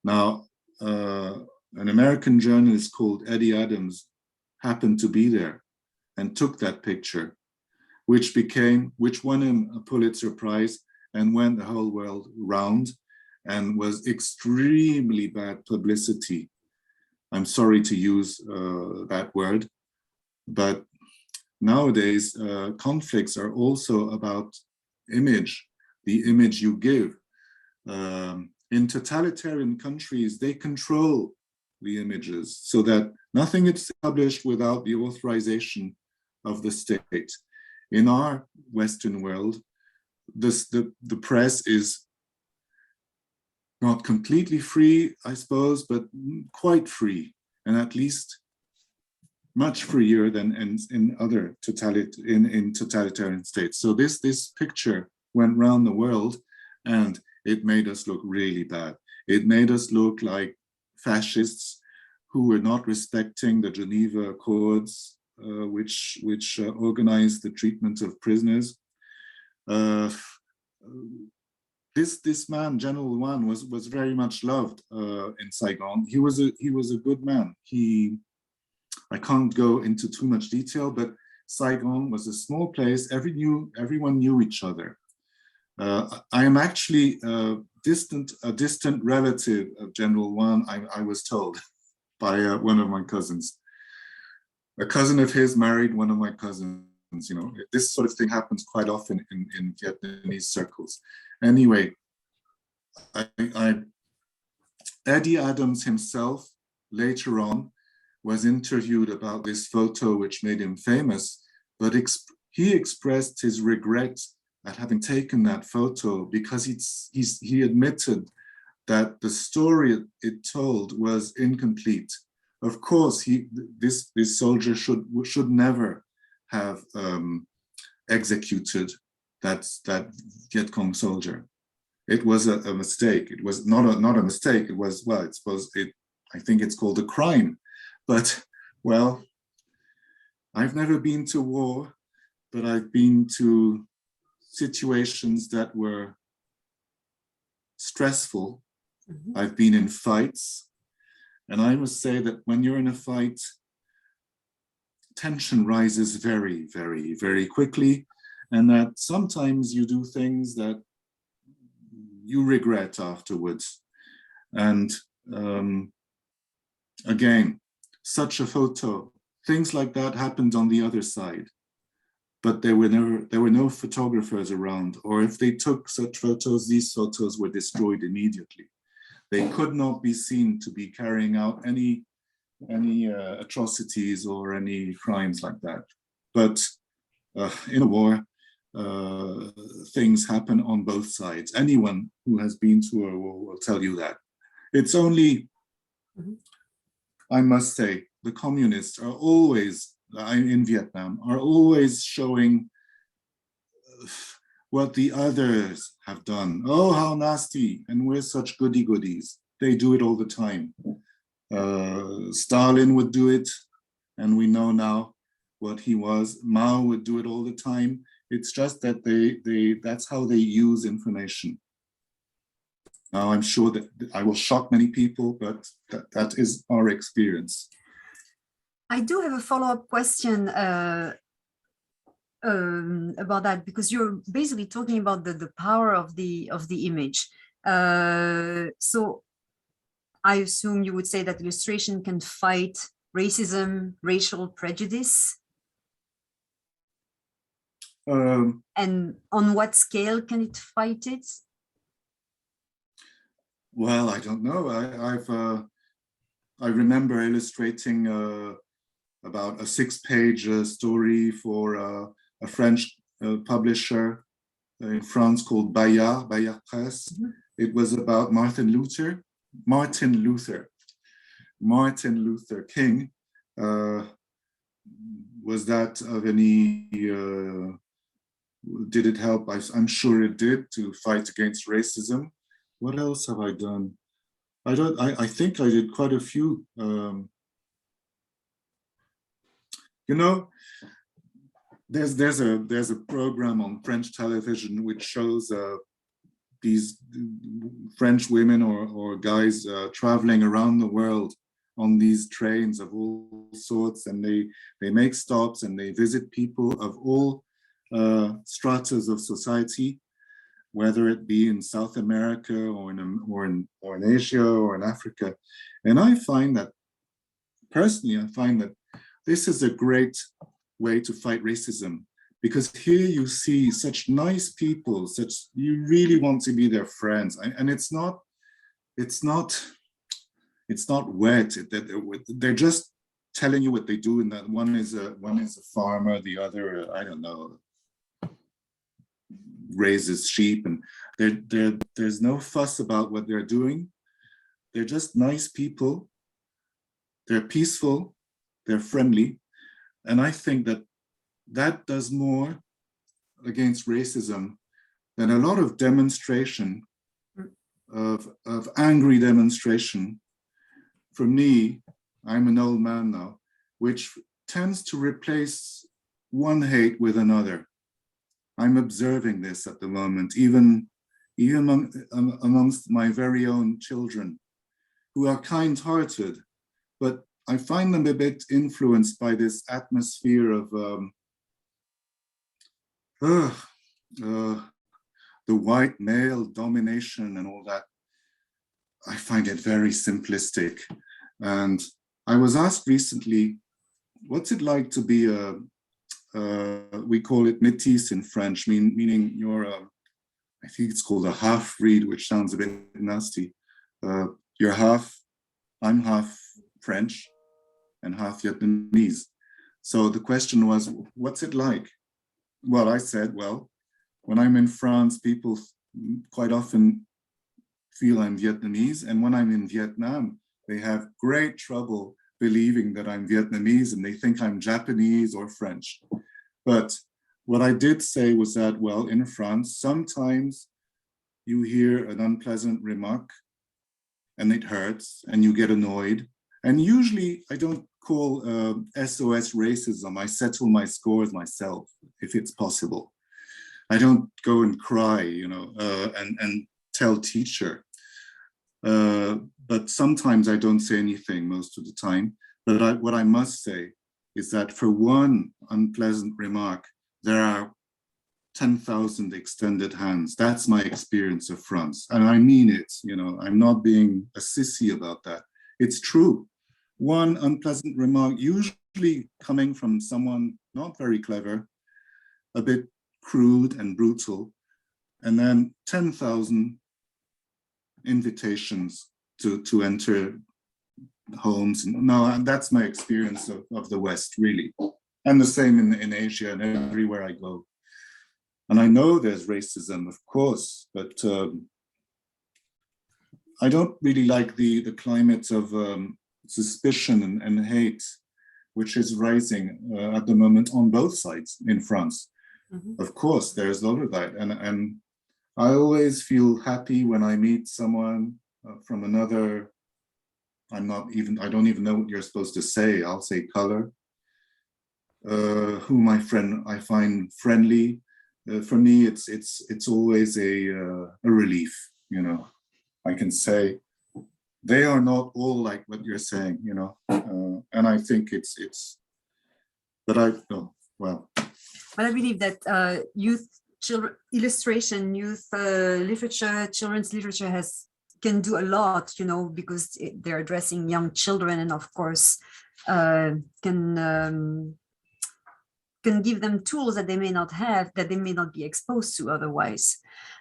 Now, an American journalist called Eddie Adams happened to be there and took that picture, which won him a Pulitzer Prize and went the whole world round, and was extremely bad publicity. I'm sorry to use that word, but nowadays conflicts are also about image, the image you give. In totalitarian countries, they control the images so that nothing is published without the authorization of the state. In our Western world, the press is not completely free, I suppose, but quite free, and at least much freer than in other totalitarian states. So this picture went around the world, and it made us look really bad. It made us look like fascists who were not respecting the Geneva Accords, which organized the treatment of prisoners. this man, General Wan, was very much loved in Saigon. He was a good man. I can't go into too much detail, but Saigon was a small place. Everyone knew each other. I am actually a distant relative of General Wan, I was told by one of my cousins. A cousin of his married one of my cousins. You know, this sort of thing happens quite often in Vietnamese circles. Anyway, Eddie Adams himself later on was interviewed about this photo, which made him famous, but he expressed his regret at having taken that photo because he admitted that the story it told was incomplete. Of course, this soldier should never have executed that Viet Cong soldier. It was a mistake. It was not a mistake. It was, well, I think it's called a crime. But, well, I've never been to war, but I've been to situations that were stressful. Mhm. I've been in fights. And I must say that when you're in a fight, tension rises very, very, very quickly. And that sometimes you do things that you regret afterwards. And again, such a photo, things like that happened on the other side, but there were no photographers around, or if they took such photos, these photos were destroyed immediately. They could not be seen to be carrying out any atrocities or any crimes like that. But in a war, things happen on both sides. Anyone who has been to a war will tell you that. It's only, I must say, the communists are always, in Vietnam, are always showing what the others have done. Oh, how nasty, and we're such goody-goodies. They do it all the time. Stalin would do it, and we know now what he was. Mao would do it all the time. It's just that that's how they use information. Now, I'm sure that I will shock many people, but that is our experience. I do have a follow-up question about that, because you're basically talking about the power of the image. So I assume you would say that illustration can fight racism, racial prejudice. And on what scale can it fight it? Well, I don't know. I remember illustrating about a 6-page story for a French publisher in France called Bayard Press. Mm-hmm. It was about Martin Luther King. Was that of any, did it help? I'm sure it did, to fight against racism. What else have I done? I think I did quite a few. You know, there's a program on French television which shows these French women or guys traveling around the world on these trains of all sorts, and they make stops and they visit people of all stratas of society, whether it be in South America or in Asia or in Africa. And I find that, personally, this is a great way to fight racism, because here you see such nice people, you really want to be their friends, and it's not wet. They're just telling you what they do, and that one is a farmer, the other, I don't know, raises sheep, and there's no fuss about what they're doing. They're just nice people. They're peaceful. They're friendly. And I think that does more against racism than a lot of demonstration, of angry demonstration. For me, I'm an old man now, which tends to replace one hate with another. I'm observing this at the moment, even even amongst my very own children, who are kind-hearted, but I find them a bit influenced by this atmosphere of the white male domination and all that. I find it very simplistic. And I was asked recently, what's it like to be we call it métis in French, meaning you're I think it's called a half-breed, which sounds a bit nasty. I'm half French and half Vietnamese. So the question was, what's it like? Well, I said, well, when I'm in France, people quite often feel I'm Vietnamese. And when I'm in Vietnam, they have great trouble believing that I'm Vietnamese and they think I'm Japanese or French. But what I did say was that, well, in France, sometimes you hear an unpleasant remark and it hurts and you get annoyed. And usually I don't call SOS racism. I settle my scores myself, if it's possible. I don't go and cry, and tell teacher. But sometimes I don't say anything most of the time. But what I must say is that for one unpleasant remark, there are 10,000 extended hands. That's my experience of France. And I mean it, I'm not being a sissy about that. It's true. One unpleasant remark, usually coming from someone not very clever, a bit crude and brutal, and then 10,000 invitations to enter homes. No, that's my experience of the West, really. And the same in Asia and everywhere I go. And I know there's racism, of course, but I don't really like the climate of suspicion and hate, which is rising at the moment on both sides in France. Mm-hmm. Of course, there's a lot of that. And I always feel happy when I meet someone from another, I don't even know what you're supposed to say. I'll say color, whom I find friendly. For me, it's always a relief, I can say they are not all like what you're saying, and I think it's, but well. But I believe that illustration, youth literature, children's literature can do a lot, because they're addressing young children, and of course can give them tools that they may not have, that they may not be exposed to otherwise.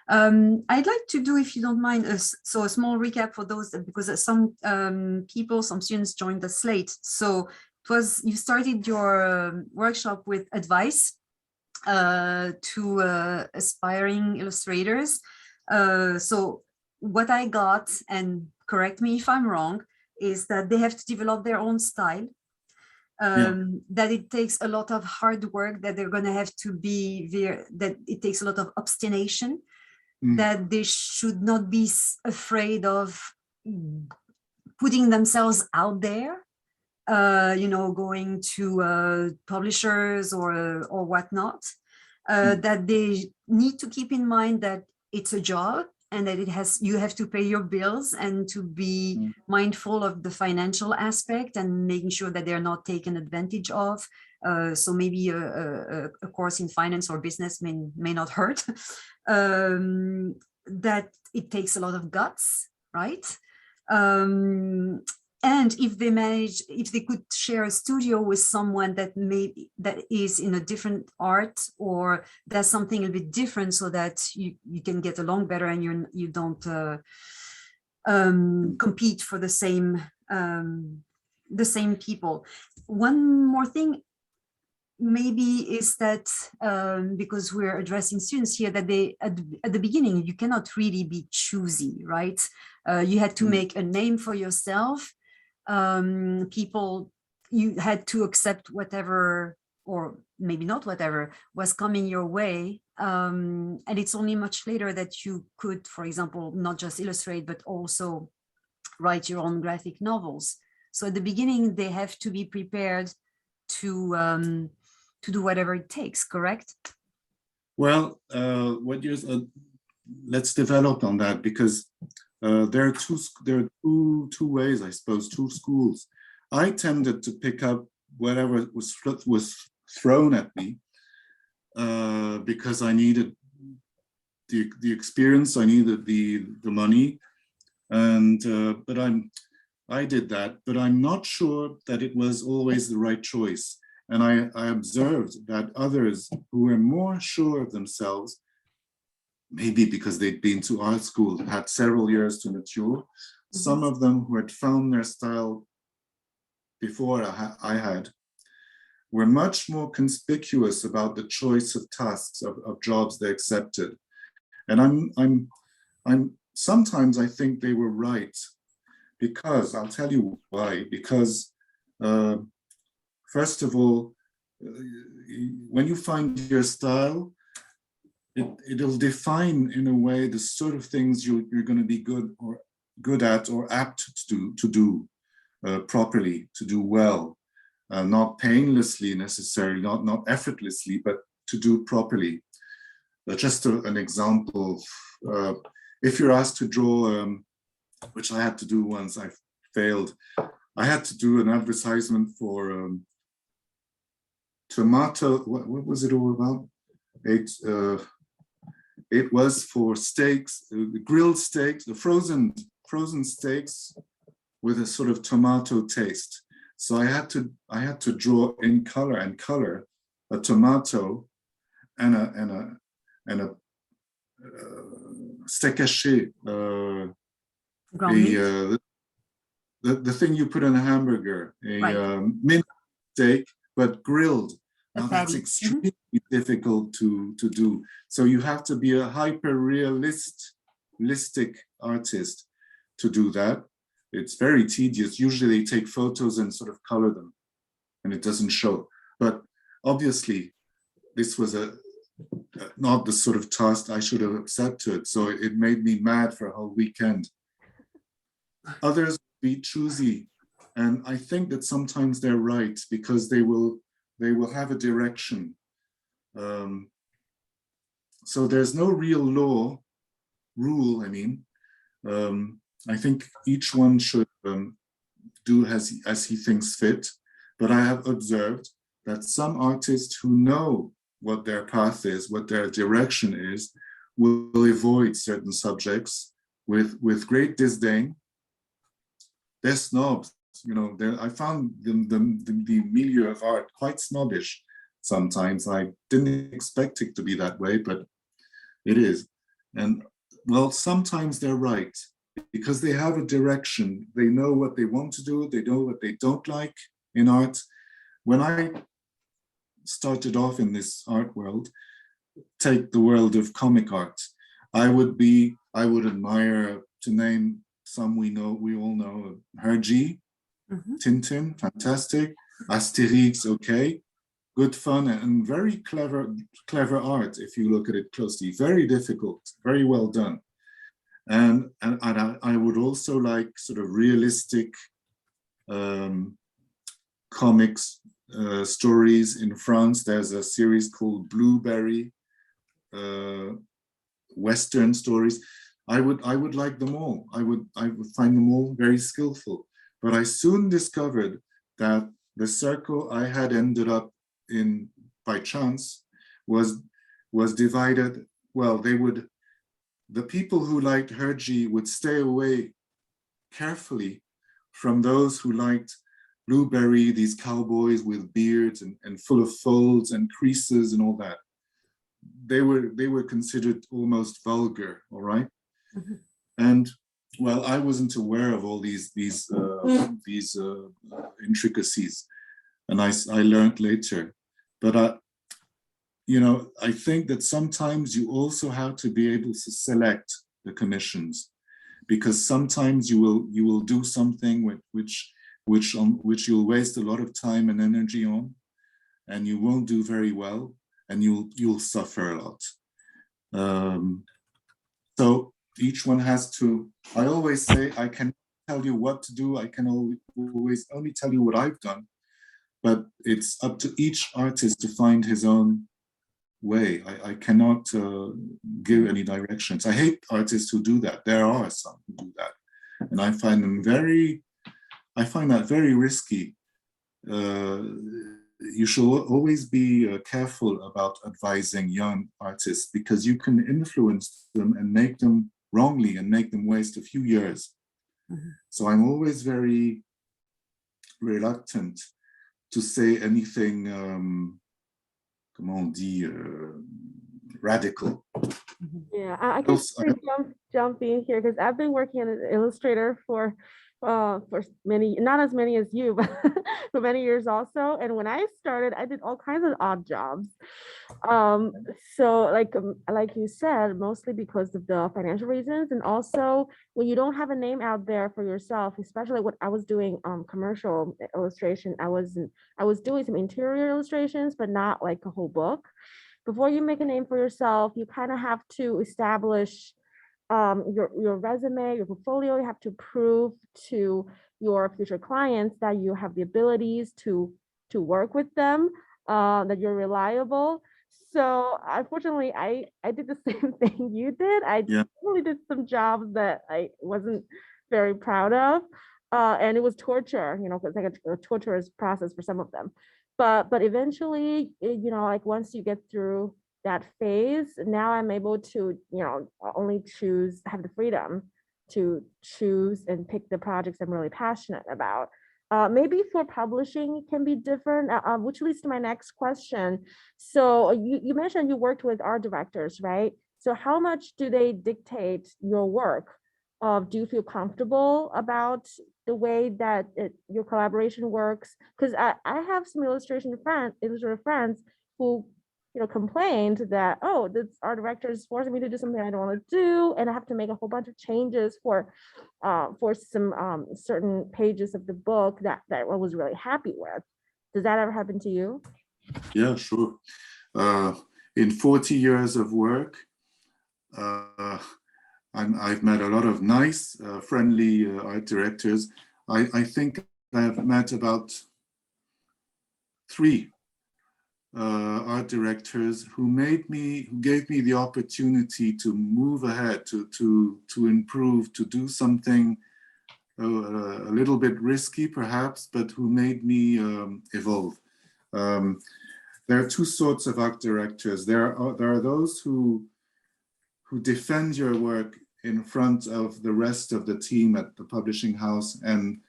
I'd like to do, if you don't mind, a small recap for those, because some students joined us late. So you started your workshop with advice to aspiring illustrators. So what I got, and correct me if I'm wrong, is that they have to develop their own style. That it takes a lot of hard work, that they're going to have to that it takes a lot of obstination, that they should not be afraid of putting themselves out there, going to publishers or whatnot, that they need to keep in mind that it's a job, and that you have to pay your bills, and to be mindful of the financial aspect and making sure that they're not taken advantage of. So maybe a course in finance or business may not hurt. That it takes a lot of guts, right? And if they could share a studio with someone that is in a different art or does something a bit different, so that you can get along better, and you don't compete for the same people. One more thing maybe is that because we're addressing students here, that at the beginning you cannot really be choosy, right? You had to make a name for yourself. You had to accept whatever, or maybe not whatever, was coming your way. And it's only much later that you could, for example, not just illustrate, but also write your own graphic novels. So at the beginning, they have to be prepared to do whatever it takes, correct? Well, let's develop on that, because there are two ways, I suppose, two schools. I tended to pick up whatever was thrown at me because I needed the experience, I needed the money, and but I did that, but I'm not sure that it was always the right choice. And I observed that others who were more sure of themselves, maybe because they'd been to art school, had several years to mature, some of them who had found their style before I had, were much more conspicuous about the choice of tasks, of jobs they accepted. And I'm sometimes I think they were right, because I'll tell you why. Because first of all, when you find your style, it'll define in a way the sort of things you're going to be good at or apt to do properly, to do well, not painlessly necessarily, not effortlessly, but to do properly. Just an example, if you're asked to draw, which I had to do once, I failed. I had to do an advertisement for tomato, what was it all about? It was for steaks, the grilled steaks, the frozen steaks with a sort of tomato taste. So I had to draw in color a tomato and a steak haché, the thing you put in a hamburger, a mint steak, but grilled. Now that's extremely difficult to do. So you have to be a hyper-realistic artist to do that. It's very tedious. Usually they take photos and sort of color them, and it doesn't show. But obviously, this was not the sort of task I should have accepted. So it made me mad for a whole weekend. Others be choosy, and I think that sometimes they're right, because they will have a direction. So there's no real rule. I mean, I think each one should do as he thinks fit. But I have observed that some artists who know what their path is, what their direction is, will avoid certain subjects with great disdain. They're snobs, you know. I found the milieu of art quite snobbish sometimes. I didn't expect it to be that way, but it is. And well, sometimes they're right, because they have a direction. They know what they want to do. They know what they don't like in art. When I started off in this art world, take the world of comic art, I would admire, to name some we all know, Hergé, Tintin, fantastic, Asterix, okay, good fun and very clever art if you look at it closely. Very difficult, very well done. And I would also like sort of realistic comics stories. In France, there's a series called Blueberry, Western stories. I would like them all. I would find them all very skillful. But I soon discovered that the circle I had ended up in by chance was divided. Well, the people who liked Hergé would stay away carefully from those who liked Blueberry, these cowboys with beards and full of folds and creases and all that. They were considered almost vulgar, all right? And well, I wasn't aware of all these intricacies, and I learned later. But you know, I think that sometimes you also have to be able to select the commissions, because sometimes you will do something which you'll waste a lot of time and energy on, and you won't do very well, and you'll suffer a lot. So each one has to. I always say I can tell you what to do. I can always only tell you what I've done, but it's up to each artist to find his own way. I cannot give any directions. I hate artists who do that. There are some who do that, and I find that very risky. You should always be careful about advising young artists, because you can influence them and make them wrongly and make them waste a few years. Mhm. So I'm always very reluctant to say anything, comment on dit, radical. Yeah, I can Else, jump in here because I've been working as an illustrator for many, not as many as you, but for many years also. And when I started, I did all kinds of odd jobs. Um, so like you said, mostly because of the financial reasons, and also when you don't have a name out there for yourself, especially when I was doing commercial illustration, I was doing some interior illustrations, but not like a whole book. Before you make a name for yourself, you kind of have to establish your resume, your portfolio. You have to prove to your future clients that you have the abilities to work with them, that you're reliable. So unfortunately, I did the same thing you did. I yeah, really did some jobs that I wasn't very proud of, and it was torture. You know, it's like a torturous process for some of them. But eventually, you know, like once you get through that phase, now I'm able to, you know, only have the freedom to choose and pick the projects I'm really passionate about. Maybe for publishing it can be different, which leads to my next question. So you mentioned you worked with art directors, right? So how much do they dictate your work? Do you feel comfortable about the way that your collaboration works? Because I have some illustrator friends who, you know, complained that, oh, this art director is forcing me to do something I don't want to do, and I have to make a whole bunch of changes for some certain pages of the book that I was really happy with. Does that ever happen to you? yeah, sure. In 40 years of work, I've met a lot of nice, friendly art directors. I think I've met about 3 art directors who gave me the opportunity to move ahead, to improve, to do something a little bit risky perhaps, but who made me evolve. There are 2 sorts of art directors. There are those who defend your work in front of the rest of the team at the publishing house, and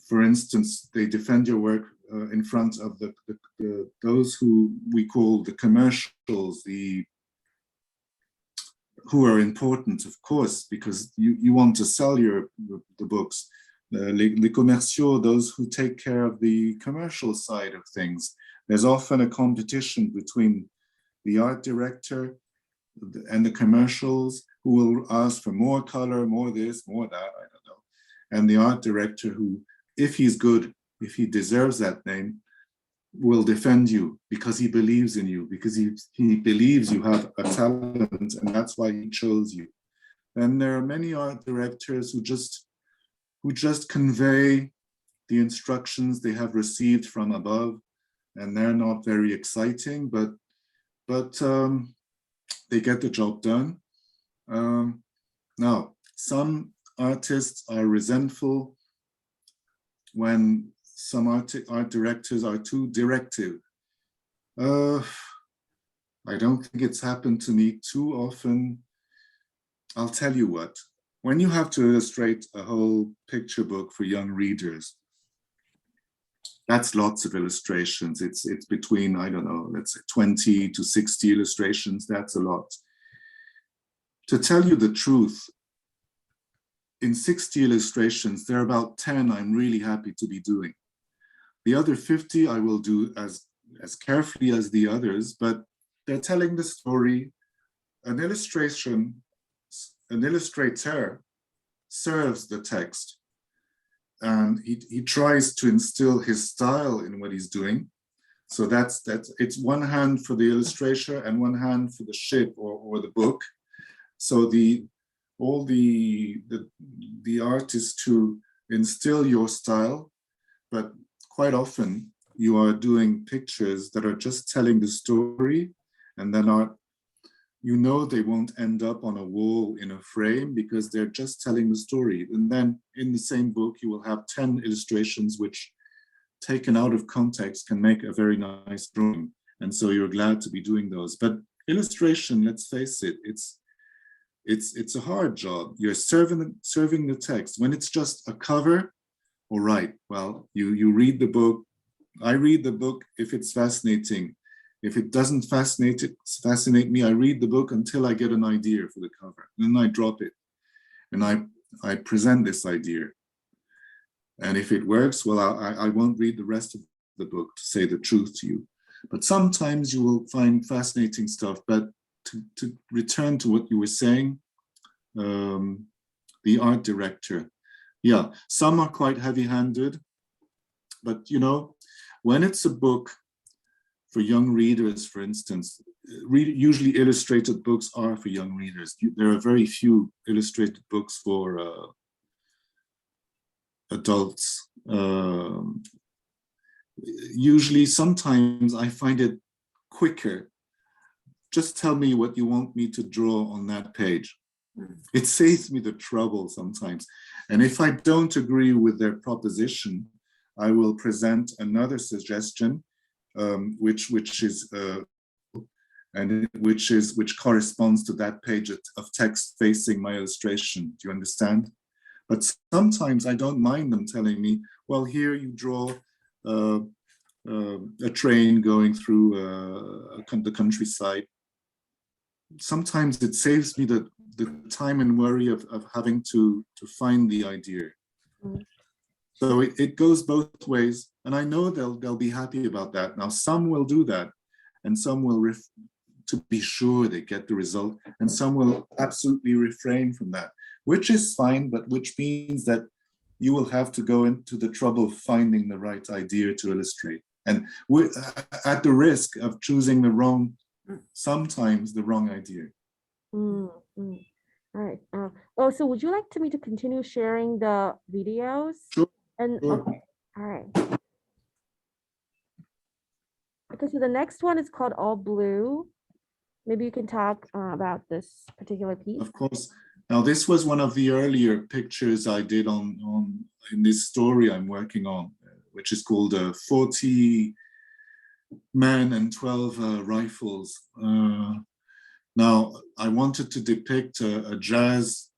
for instance, they defend your work in front of those who we call the commercials, who are important, of course, because you want to sell the books. Les commerciaux, those who take care of the commercial side of things. There's often a competition between the art director and the commercials, who will ask for more color, more this, more that, I don't know. And the art director who, if he's good, if he deserves that name, will defend you because he believes in you, because he believes you have a talent, and that's why he chose you. And there are many art directors who just convey the instructions they have received from above, and they're not very exciting, but they get the job done. Now, some artists are resentful when some art directors are too directive. I don't think it's happened to me too often. I'll tell you what, when you have to illustrate a whole picture book for young readers, that's lots of illustrations. It's between, I don't know, let's say 20 to 60 illustrations. That's a lot. To tell you the truth, in 60 illustrations, there are about 10 I'm really happy to be doing. The other 50 I will do as carefully as the others, but they're telling the story. An illustrator serves the text, and he tries to instill his style in what he's doing. So that's it's one hand for the illustrator and one hand for the ship or the book. So the art is to instill your style, but quite often you are doing pictures that are just telling the story, and then are, you know, they won't end up on a wall in a frame because they're just telling the story. And then in the same book, you will have 10 illustrations which, taken out of context, can make a very nice drawing. And so you're glad to be doing those. But illustration, let's face it, it's a hard job. You're serving the text. When it's just a cover, all right, well, you read the book. I read the book if it's fascinating. If it doesn't fascinate me, I read the book until I get an idea for the cover. Then I drop it and I present this idea. And if it works, well, I won't read the rest of the book, to say the truth to you. But sometimes you will find fascinating stuff. But to return to what you were saying, the art director, yeah, some are quite heavy-handed, but you know, when it's a book for young readers, for instance, usually illustrated books are for young readers. There are very few illustrated books for adults. Usually, sometimes I find it quicker. Just tell me what you want me to draw on that page. It saves me the trouble sometimes. And if I don't agree with their proposition, I will present another suggestion, which corresponds to that page of text facing my illustration. Do you understand? But sometimes I don't mind them telling me, well, here you draw a train going through the countryside. Sometimes it saves me the time and worry of having to find the idea. So it goes both ways, and I know they'll be happy about that. Now, some will do that, and some will, to be sure they get the result, and some will absolutely refrain from that, which is fine, but which means that you will have to go into the trouble of finding the right idea to illustrate. And at the risk of choosing sometimes the wrong idea. All right. So would you like me to continue sharing the videos? Sure. And Sure. okay. All right. Okay, so the next one is called All Blue. Maybe you can talk about this particular piece. Of course. Now, this was one of the earlier pictures I did in this story I'm working on, which is called 40 Men and 12 Rifles. Now, I wanted to depict a jazz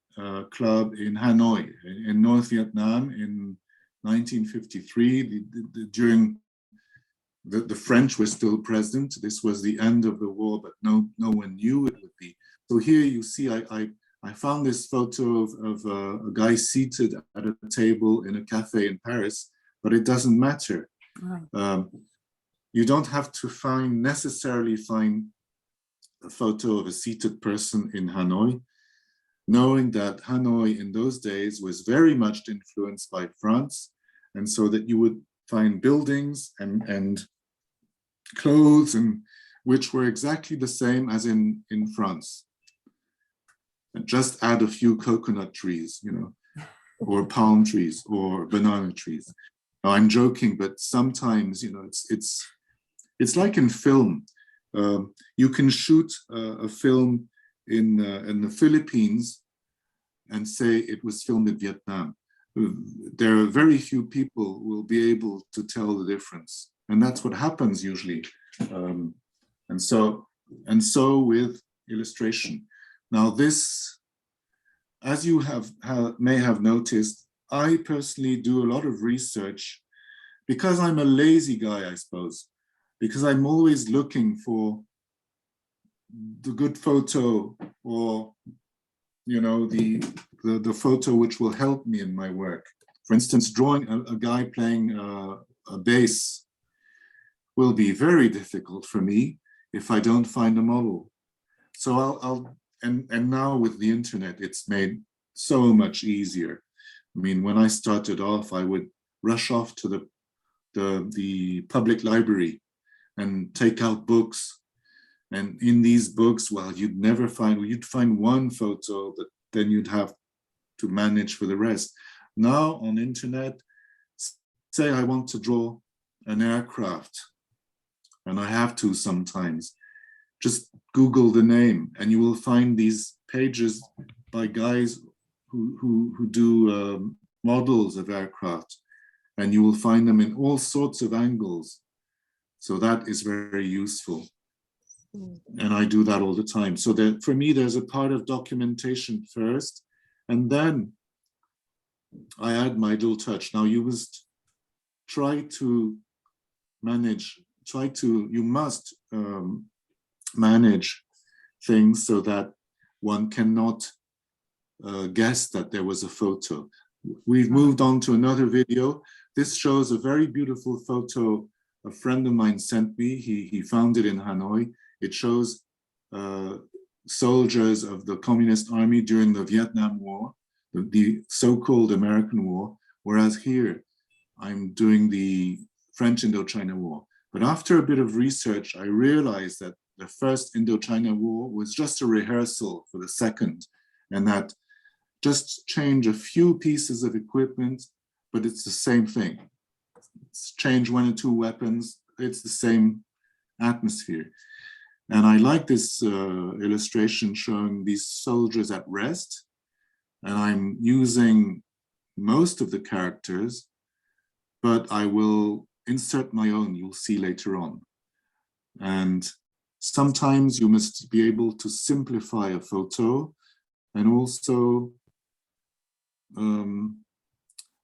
club in Hanoi, in North Vietnam, in 1953, during the French were still present. This was the end of the war, but no one knew it would be. So here you see, I found this photo of a guy seated at a table in a cafe in Paris, but it doesn't matter. Right. You don't have to necessarily find a photo of a seated person in Hanoi, knowing that Hanoi in those days was very much influenced by France, and so that you would find buildings and clothes which were exactly the same as in France. And just add a few coconut trees, you know, or palm trees or banana trees. Now, I'm joking, but sometimes, you know, it's like in film. You can shoot a film in the Philippines and say it was filmed in Vietnam. There are very few people who will be able to tell the difference, and that's what happens usually. And so with illustration. Now, this, as you may have noticed, I personally do a lot of research because I'm a lazy guy, I suppose. Because I'm always looking for the good photo, or, you know, the photo which will help me in my work. For instance, drawing a guy playing a bass will be very difficult for me if I don't find a model. So and now with the internet, it's made so much easier. I mean, when I started off, I would rush off to the public library and take out books. And in these books, well, you'd find one photo, but then you'd have to manage for the rest. Now on internet, say I want to draw an aircraft, and I have to sometimes, just Google the name and you will find these pages by guys who do models of aircraft, and you will find them in all sorts of angles. So that is very useful. And I do that all the time. So that for me, there's a part of documentation first, and then I add my little touch. Now you must try to manage, you must manage things so that one cannot guess that there was a photo. We've moved on to another video. This shows a very beautiful photo a friend of mine sent me. He found it in Hanoi. It shows soldiers of the Communist Army during the Vietnam War, the so-called American War, whereas here I'm doing the French Indochina War. But after a bit of research, I realized that the first Indochina War was just a rehearsal for the second, and that just change a few pieces of equipment, but it's the same thing. It's change one or two weapons, it's the same atmosphere. And I like this illustration showing these soldiers at rest, and I'm using most of the characters, but I will insert my own, you'll see later on. And sometimes you must be able to simplify a photo, and also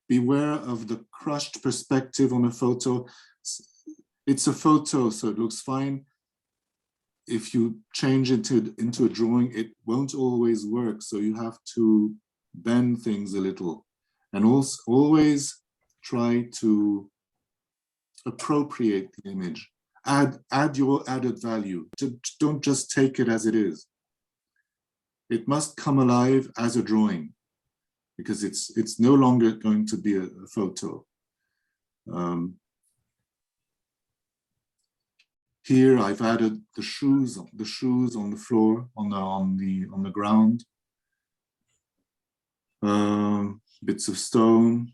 beware of the crushed perspective on a photo. It's a photo, so it looks fine. If you change it into a drawing, it won't always work. So you have to bend things a little, and also always try to appropriate the image. Add your added value. Don't just take it as it is. It must come alive as a drawing, because it's no longer going to be a photo. Here I've added the shoes on the floor, on the ground. Bits of stone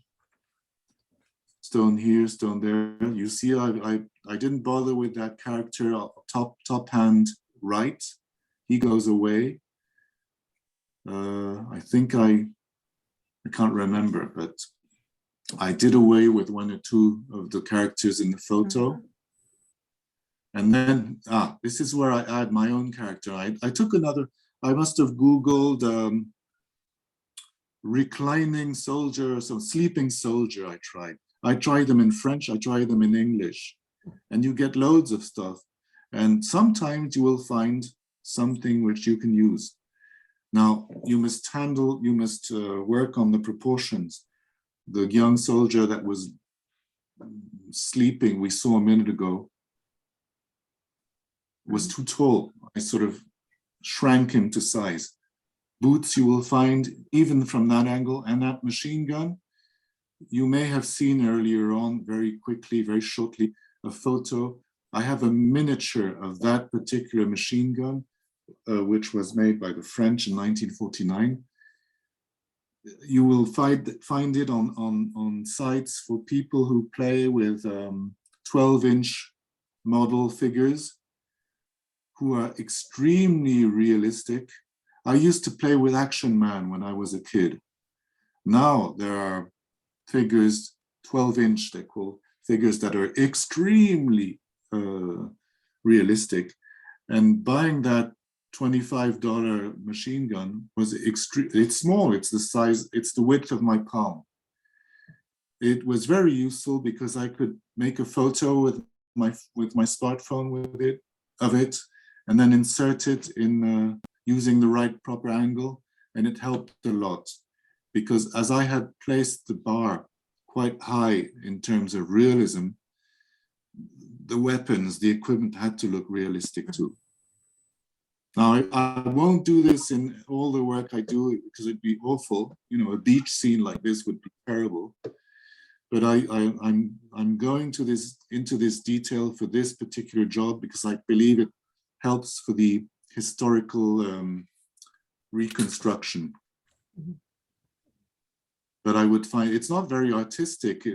here, stone there. You see, I didn't bother with that character top hand right. He goes away. I think I can't remember, but I did away with one or two of the characters in the photo. And then, this is where I add my own character. I took another, I must have Googled reclining soldier, so sleeping soldier. I tried them in French, I tried them in English, and you get loads of stuff. And sometimes you will find something which you can use. Now, you must work on the proportions. The young soldier that was sleeping, we saw a minute ago, was too tall. I sort of shrank him to size. Boots you will find even from that angle, and that machine gun. You may have seen earlier on, very quickly, very shortly, a photo. I have a miniature of that particular machine gun, which was made by the French in 1949. You will find it on sites for people who play with 12-inch model figures who are extremely realistic. I used to play with Action Man when I was a kid. Now there are figures, 12-inch, they call figures that are extremely realistic. And buying that $25 machine gun was it's small, it's the size, it's the width of my palm. It was very useful because I could make a photo with my smartphone of it, and then insert it in using the right proper angle, and it helped a lot. Because as I had placed the bar quite high in terms of realism, the weapons, the equipment had to look realistic too. Now, I won't do this in all the work I do because it'd be awful. You know, a beach scene like this would be terrible. But I'm going into this detail for this particular job because I believe it helps for the historical reconstruction. But I would find it's not very artistic.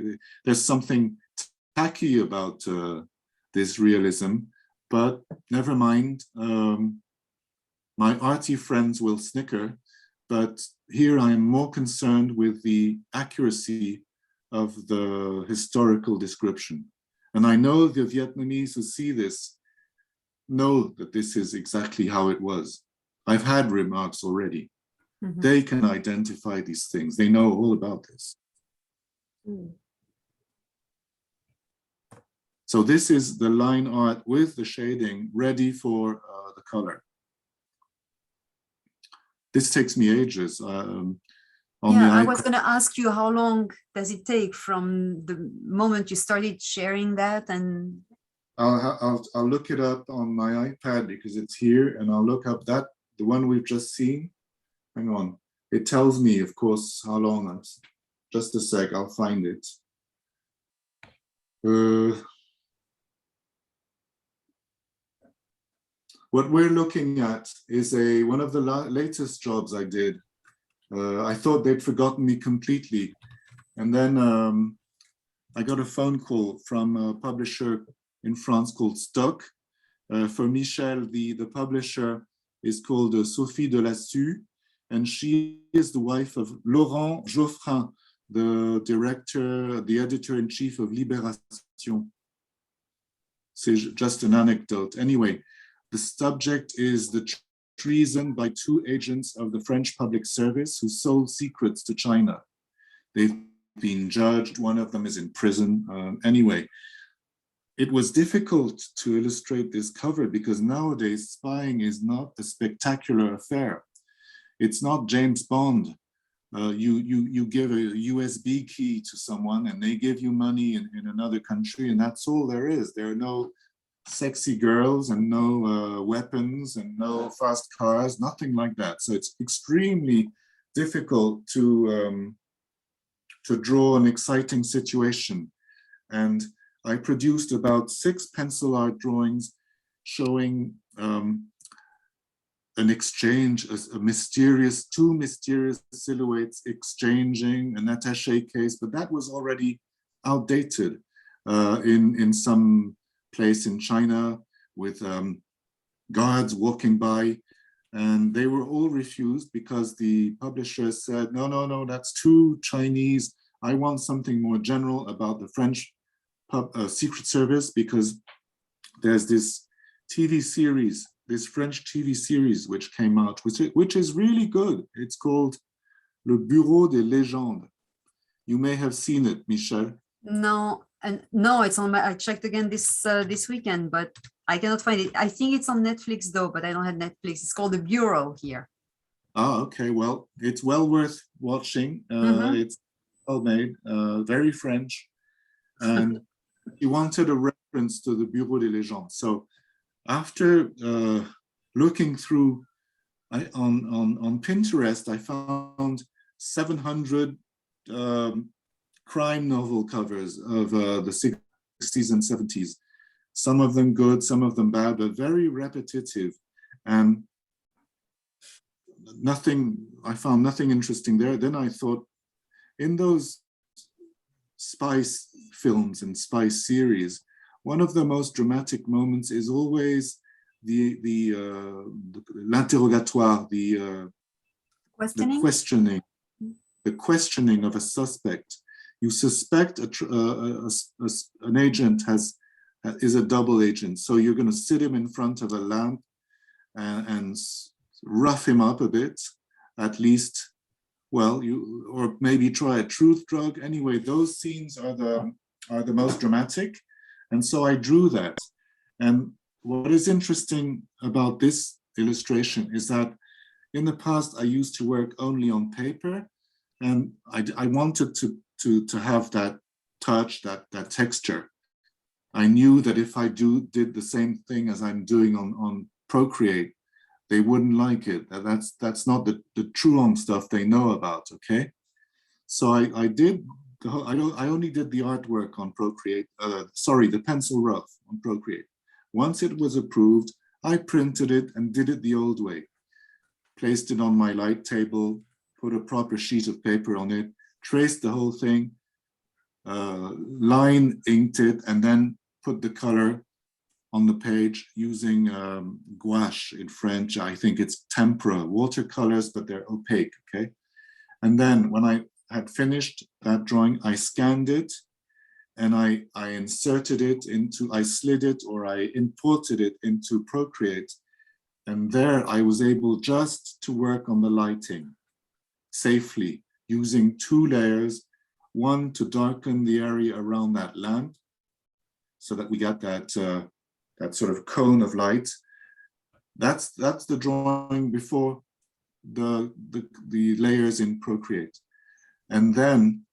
There's something tacky about this realism, but never mind. My arty friends will snicker, but here I am more concerned with the accuracy of the historical description. And I know the Vietnamese who see this know that this is exactly how it was. I've had remarks already. Mhm. They can identify these things. They know all about this. Mm. So this is the line art with the shading ready for the color. This takes me ages. On the Yeah, I iPad. was going to ask you, how long does it take from the moment you started sharing that? And I'll look it up on my iPad because it's here, and I'll look up that, the one we've just seen. Hang on. It tells me, of course, how long. Just a sec, I'll find it. What we're looking at is one of the latest jobs I did. I thought they'd forgotten me completely. And then I got a phone call from a publisher in France called Stock. For Michel, the publisher is called Sophie Delassue, and she is the wife of Laurent Geoffrin, the director, the editor-in-chief of Libération. C'est just an anecdote. Anyway, the subject is the treason by two agents of the French public service who sold secrets to China. They've been judged. One of them is in prison. Anyway, it was difficult to illustrate this cover because nowadays spying is not a spectacular affair. It's not James Bond. You give a USB key to someone and they give you money in another country, and that's all there is. There are no sexy girls and no weapons and no fast cars, nothing like that. So it's extremely difficult to draw an exciting situation. And I produced about 6 pencil art drawings showing an exchange, two mysterious silhouettes exchanging an attaché case, but that was already outdated in some place in China with guards walking by, and they were all refused because the publisher said, no, that's too Chinese. I want something more general about the French Secret Service, because there's this TV series, this French TV series which came out, which is really good. It's called Le Bureau des Légendes. You may have seen it, Michel. no, it's on my, I checked again this weekend, but I cannot find it. I think it's on Netflix though, but I don't have Netflix. It's called The Bureau here. Ah, okay, well, it's well worth watching. It's well made, very French. And he wanted a reference to the Bureau des Légendes. So after looking through on Pinterest, I found 700 crime novel covers of the 60s and 70s. Some of them good, some of them bad, but very repetitive. And I found nothing interesting there. Then I thought, in those spy films and spy series, one of the most dramatic moments is always l'interrogatoire, the questioning of a suspect. You suspect an agent is a double agent, so you're going to sit him in front of a lamp and rough him up a bit, at least. Well, or maybe try a truth drug. Anyway, those scenes are the most dramatic, and so I drew that. And what is interesting about this illustration is that in the past I used to work only on paper, and I wanted to have that touch, that texture. I knew that if I did the same thing as I'm doing on Procreate, they wouldn't like it. That's not the Truong stuff they know about, okay? So I only did the artwork on Procreate, the pencil rough on Procreate. Once it was approved, I printed it and did it the old way. Placed it on my light table, put a proper sheet of paper on it, traced the whole thing, line inked it, and then put the color on the page using gouache in French. I think it's tempera, watercolors, but they're opaque, okay? And then when I had finished that drawing, I scanned it and I inserted it into, I slid it or I imported it into Procreate. And there I was able just to work on the lighting safely using 2 layers, one to darken the area around that lamp so that we got that, that sort of cone of light. That's the drawing before the layers in Procreate. And then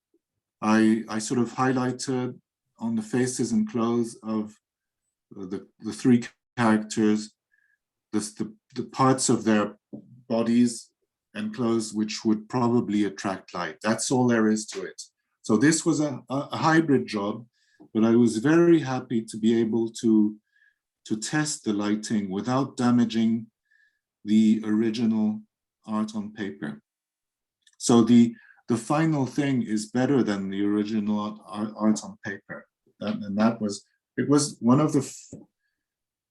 I sort of highlighted on the faces and clothes of the 3 characters, the parts of their bodies and clothes which would probably attract light. That's all there is to it. So this was a hybrid job, but I was very happy to be able to test the lighting without damaging the original art on paper. So the final thing is better than the original art on paper. And that was, it was one of the,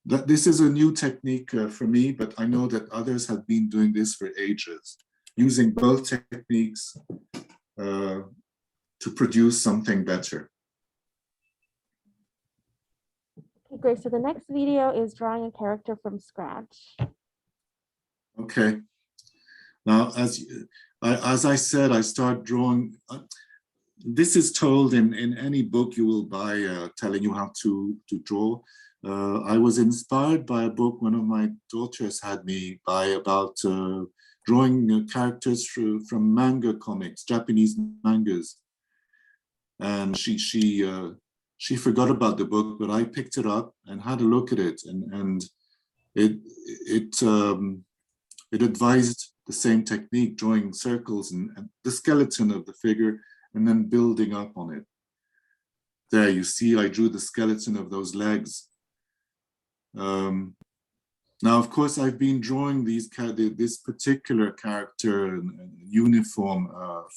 this is a new technique for me, but I know that others have been doing this for ages, using both techniques to produce something better. Okay, great. So the next video is drawing a character from scratch. Okay. Now, as I said, I start drawing. This is told in any book you will buy telling you how to draw. I was inspired by a book one of my daughters had me buy about drawing characters from manga comics, Japanese mangas. And she forgot about the book, but I picked it up and had a look at it, and it advised the same technique, drawing circles and the skeleton of the figure and then building up on it. There you see, I drew the skeleton of those legs. Now, of course, I've been drawing this particular character and uniform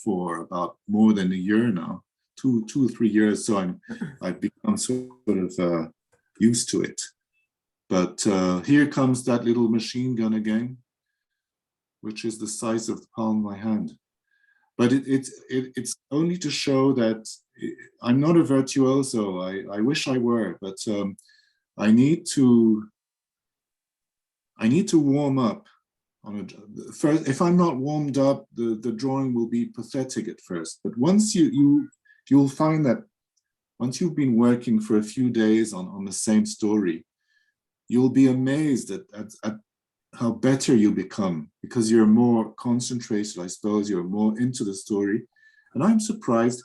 for about more than a year now, two or 3 years. So I've become sort of used to it. But here comes that little machine gun again, which is the size of the palm of my hand. But it's only to show that I'm not a virtuoso. I wish I were, but I need to warm up. First, if I'm not warmed up, the drawing will be pathetic at first. But once you'll find that once you've been working for a few days on the same story, you'll be amazed at how better you become, because you're more concentrated, I suppose, you're more into the story. And I'm surprised,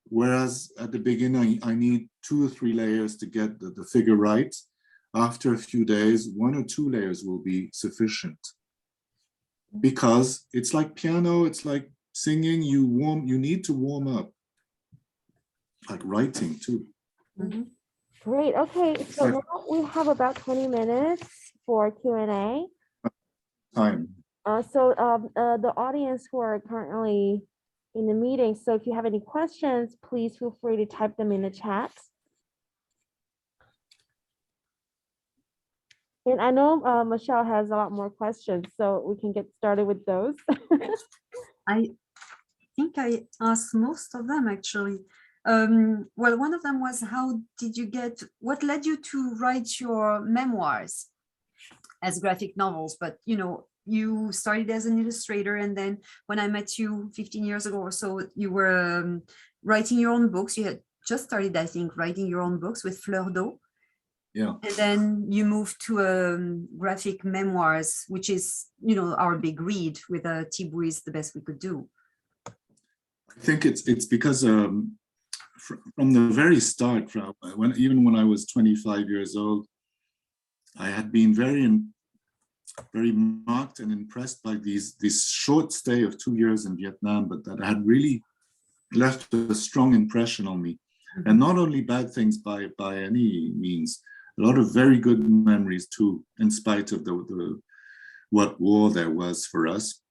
whereas at the beginning, I need 2 or 3 layers to get the figure right. After a few days, 1 or 2 layers will be sufficient. Because it's like piano, it's like singing, you need to warm up. Like writing too. Mm-hmm. Great. Okay, so now we have about 20 minutes for Q&A. Time. The audience who are currently in the meeting, so if you have any questions, please feel free to type them in the chat. And I know Michelle has a lot more questions, so we can get started with those. I think I asked most of them, actually. Well, one of them was, what led you to write your memoirs as graphic novels? But, you know, you started as an illustrator, and then when I met you 15 years ago or so, you were writing your own books. You had just started, I think, writing your own books with Fleur d'Eau. Yeah. And then you moved to graphic memoirs, which is, you know, our big read with Thibaut is the best we could do. I think it's because from the very start, even when I was 25 years old, I had been very marked and impressed by this short stay of 2 years in Vietnam, but that had really left a strong impression on me. Mm-hmm. And not only bad things by any means, a lot of very good memories too, in spite of what war there was for us.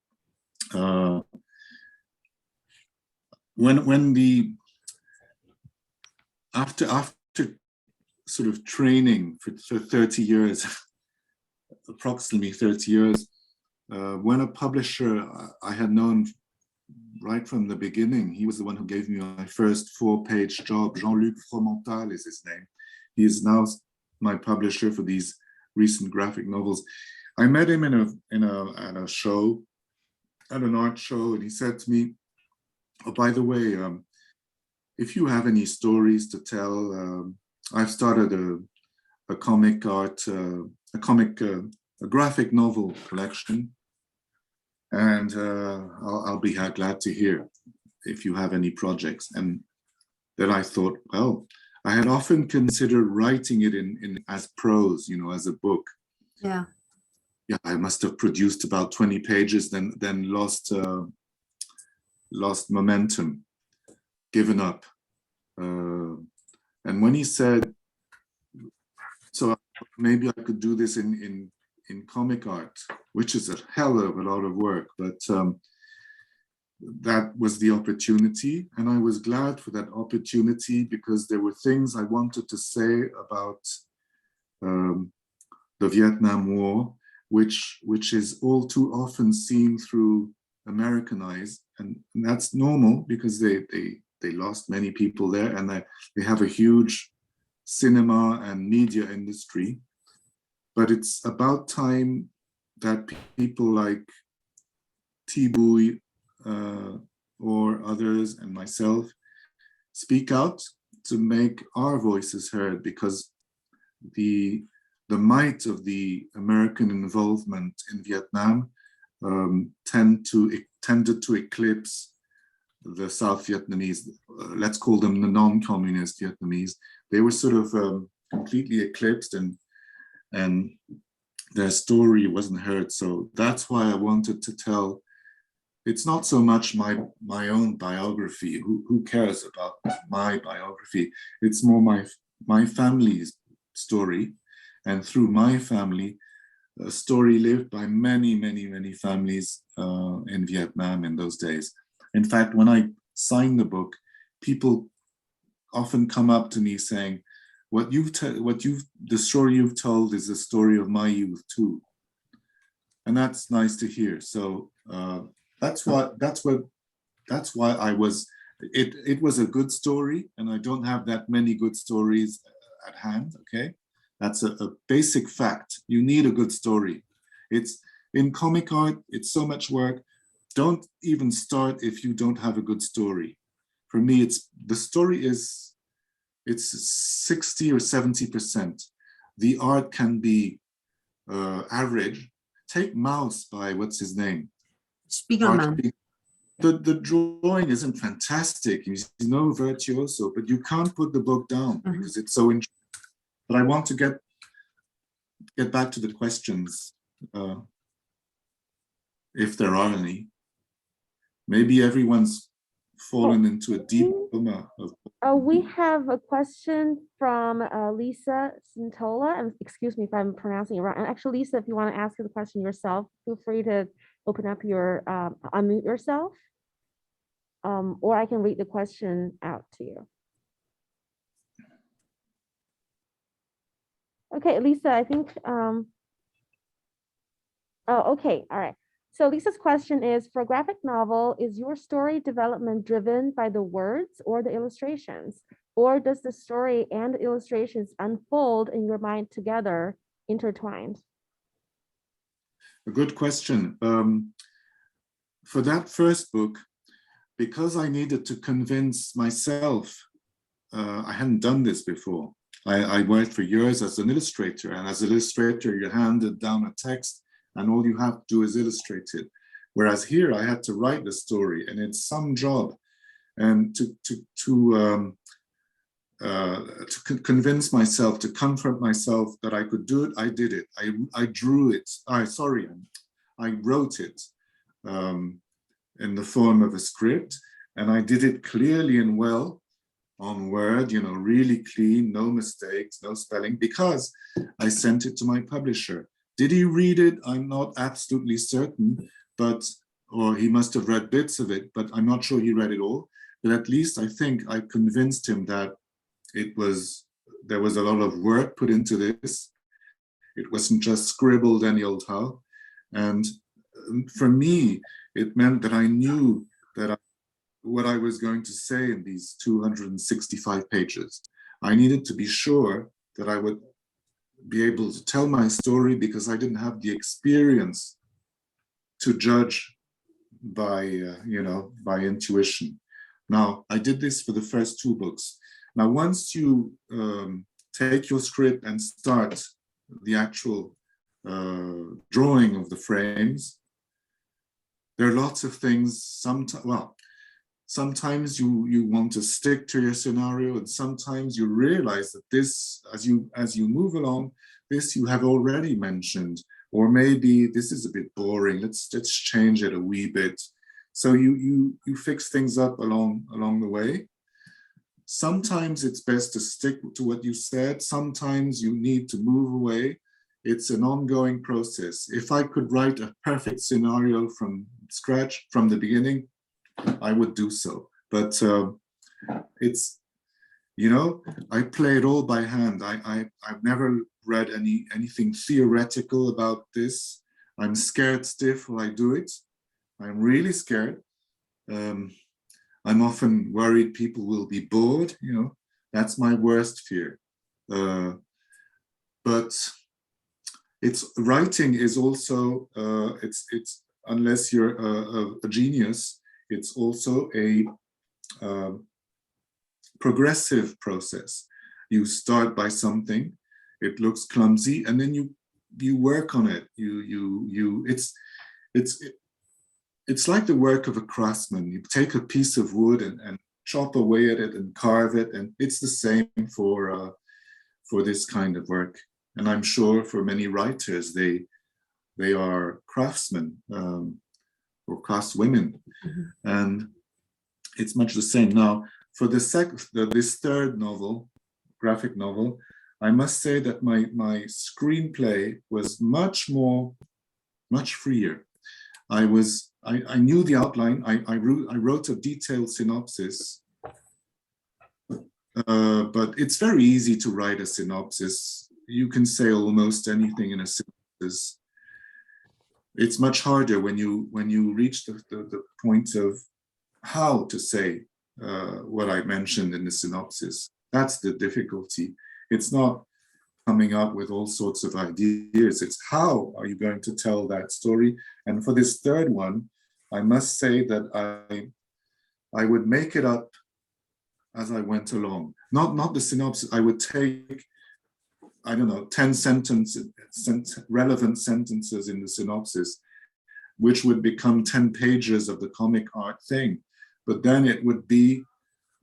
After sort of training for 30 years, approximately 30 years. When a publisher I had known right from the beginning, he was the one who gave me my first 4-page job. Jean-Luc Fromental is his name. He is now my publisher for these recent graphic novels. I met him at a show, at an art show, and he said to me, "Oh, by the way, if you have any stories to tell, I've started a comic art, a graphic novel collection, and I'll be glad to hear if you have any projects." And then I thought, well, I had often considered writing it in as prose, you know, as a book. Yeah. Yeah, I must have produced about 20 pages, then lost momentum, given up. And when he said, so maybe I could do this in comic art, which is a hell of a lot of work, but that was the opportunity. And I was glad for that opportunity because there were things I wanted to say about the Vietnam War, which is all too often seen through American eyes. And that's normal because they lost many people there, and they have a huge cinema and media industry. But it's about time that people like Thibaut or others and myself speak out to make our voices heard, because the might of the American involvement in Vietnam tended to eclipse the South Vietnamese, let's call them the non-communist Vietnamese. They were sort of completely eclipsed, and their story wasn't heard. So that's why I wanted to tell. It's not so much my own biography. Who cares about my biography? It's more my family's story, and through my family, a story lived by many families in Vietnam in those days. In fact, when I sign the book, people often come up to me saying, the story you've told is the story of my youth too. And that's nice to hear. So that's why I was, it was a good story, and I don't have that many good stories at hand, okay? That's a basic fact. You need a good story. It's in comic art, it's so much work. Don't even start if you don't have a good story. For me, the story is 60 or 70%. The art can be average. Take Mouse by what's his name? Spiegelman. The drawing isn't fantastic. He's no virtuoso, but you can't put the book down because it's so interesting. But I want to get back to the questions, if there are any. Maybe everyone's fallen into a deep coma of. We have a question from Lisa Santola, and excuse me if I'm pronouncing it wrong. And actually, Lisa, if you want to ask the question yourself, feel free to open up your, unmute yourself, or I can read the question out to you. Okay, Lisa, I think, oh, okay, all right. So Lisa's question is, for a graphic novel, is your story development driven by the words or the illustrations? Or does the story and the illustrations unfold in your mind together, intertwined? A good question. For that first book, because I needed to convince myself, I hadn't done this before. I worked for years as an illustrator, and as an illustrator, you're handed down a text and all you have to do is illustrate it. Whereas here I had to write the story, and it's some job. And to convince myself, to comfort myself that I could do it, I did it. I drew it. I wrote it in the form of a script, and I did it clearly and well on Word, you know, really clean, no mistakes, no spelling, because I sent it to my publisher. Did he read it? I'm not absolutely certain, or he must have read bits of it, but I'm not sure he read it all. But at least I think I convinced him that it was there was a lot of work put into this. It wasn't just scribbled any old how. And for me, it meant that I knew that what I was going to say in these 265 pages. I needed to be sure that I would be able to tell my story because I didn't have the experience to judge by, by intuition. Now, I did this for the first two books. Now, once you take your script and start the actual drawing of the frames, there are lots of things. Sometimes you want to stick to your scenario, and sometimes you realize that this, as you move along, this you have already mentioned, or maybe this is a bit boring. Let's change it a wee bit. So you fix things up along the way. Sometimes it's best to stick to what you said. Sometimes you need to move away. It's an ongoing process. If I could write a perfect scenario from scratch, from the beginning, I would do so. But it's, I play it all by hand. I've never read anything theoretical about this. I'm scared stiff while I do it. I'm really scared. I'm often worried people will be bored. That's my worst fear. But writing is also, it's unless you're a genius, it's also a progressive process. You start by something, it looks clumsy, and then you work on it. It's like the work of a craftsman. You take a piece of wood and chop away at it and carve it, and it's the same for this kind of work. And I'm sure for many writers, they are craftsmen or craftswomen, and it's much the same. Now, for this third novel, graphic novel, I must say that my screenplay was much freer. I knew the outline. I wrote a detailed synopsis, but it's very easy to write a synopsis. You can say almost anything in a synopsis. It's much harder when you reach the point of how to say what I mentioned in the synopsis. That's the difficulty. It's not coming up with all sorts of ideas. It's how are you going to tell that story? And for this third one, I must say that I would make it up as I went along. Not the synopsis. I would take, I don't know, 10 relevant sentences in the synopsis, which would become 10 pages of the comic art thing. But then it would be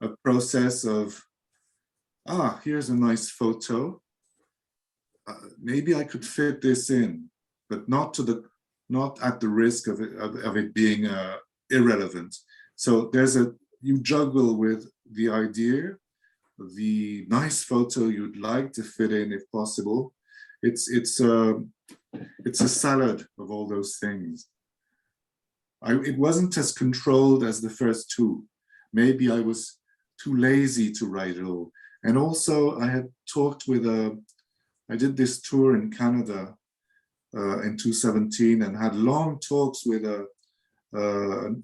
a process of, here's a nice photo. Maybe I could fit this in, but not at the risk of it being irrelevant. So you juggle with the idea, the nice photo you'd like to fit in if possible. It's a salad of all those things. It wasn't as controlled as the first two. Maybe I was too lazy to write it all. And also I had talked I did this tour in Canada in 2017 and had long talks with a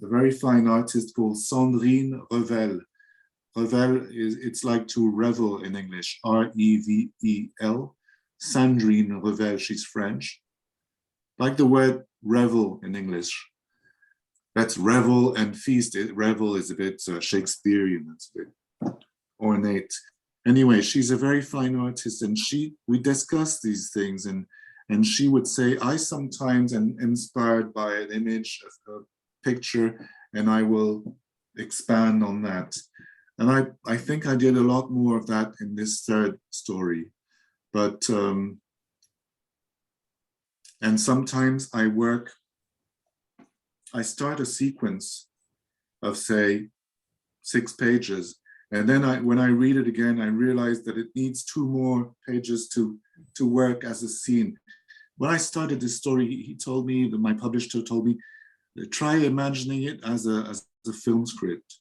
very fine artist called Sandrine Revel. Revel it's like to revel in English, R-E-V-E-L. Sandrine Revel, she's French. Like the word revel in English. That's revel and feast. Revel is a bit Shakespearean, it's a bit ornate. Anyway, she's a very fine artist, and we discussed these things, and she would say, I sometimes am inspired by an image, a picture, and I will expand on that. And I think I did a lot more of that in this third story. But, and sometimes I start a sequence of, say, 6 pages. And then when I read it again, I realize that it needs 2 more pages to work as a scene. When I started this story, he told me, my publisher told me, try imagining it as a film script.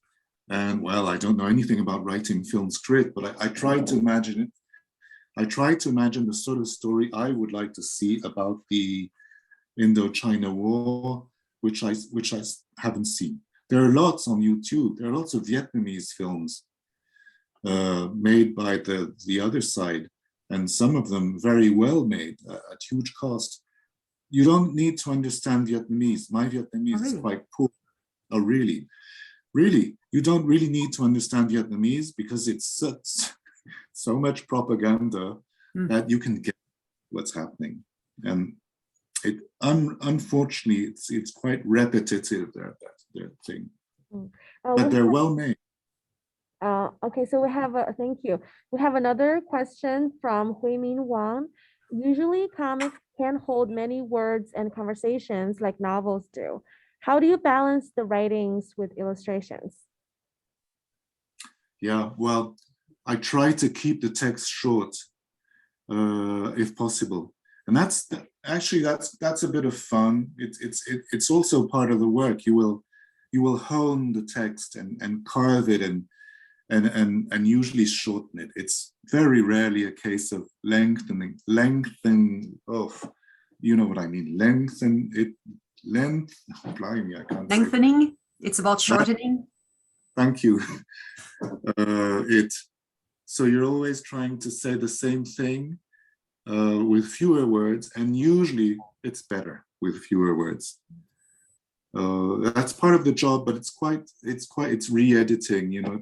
And well, I don't know anything about writing film script, but I tried to imagine it. I try to imagine the sort of story I would like to see about the Indochina War, which I haven't seen. There are lots on YouTube. There are lots of Vietnamese films made by the other side, and some of them very well made at huge cost. You don't need to understand Vietnamese. My Vietnamese is quite poor. Oh, really? Really? You don't really need to understand Vietnamese because it's so much propaganda that you can get what's happening. And unfortunately, it's quite repetitive, their thing. But they're well made. Okay, so we have thank you. We have another question from Hui Min Wang. Usually comics can hold many words and conversations like novels do. How do you balance the writings with illustrations? Yeah, well, I try to keep the text short if possible. And that's a bit of fun. It's also part of the work. You will hone the text and carve it and usually shorten it. It's very rarely a case of lengthening. Oh, you know what I mean. Blimey, I can't. Lengthening. It's about shortening. Thank you. So you're always trying to say the same thing with fewer words, and usually it's better with fewer words. That's part of the job, but it's re-editing. You know,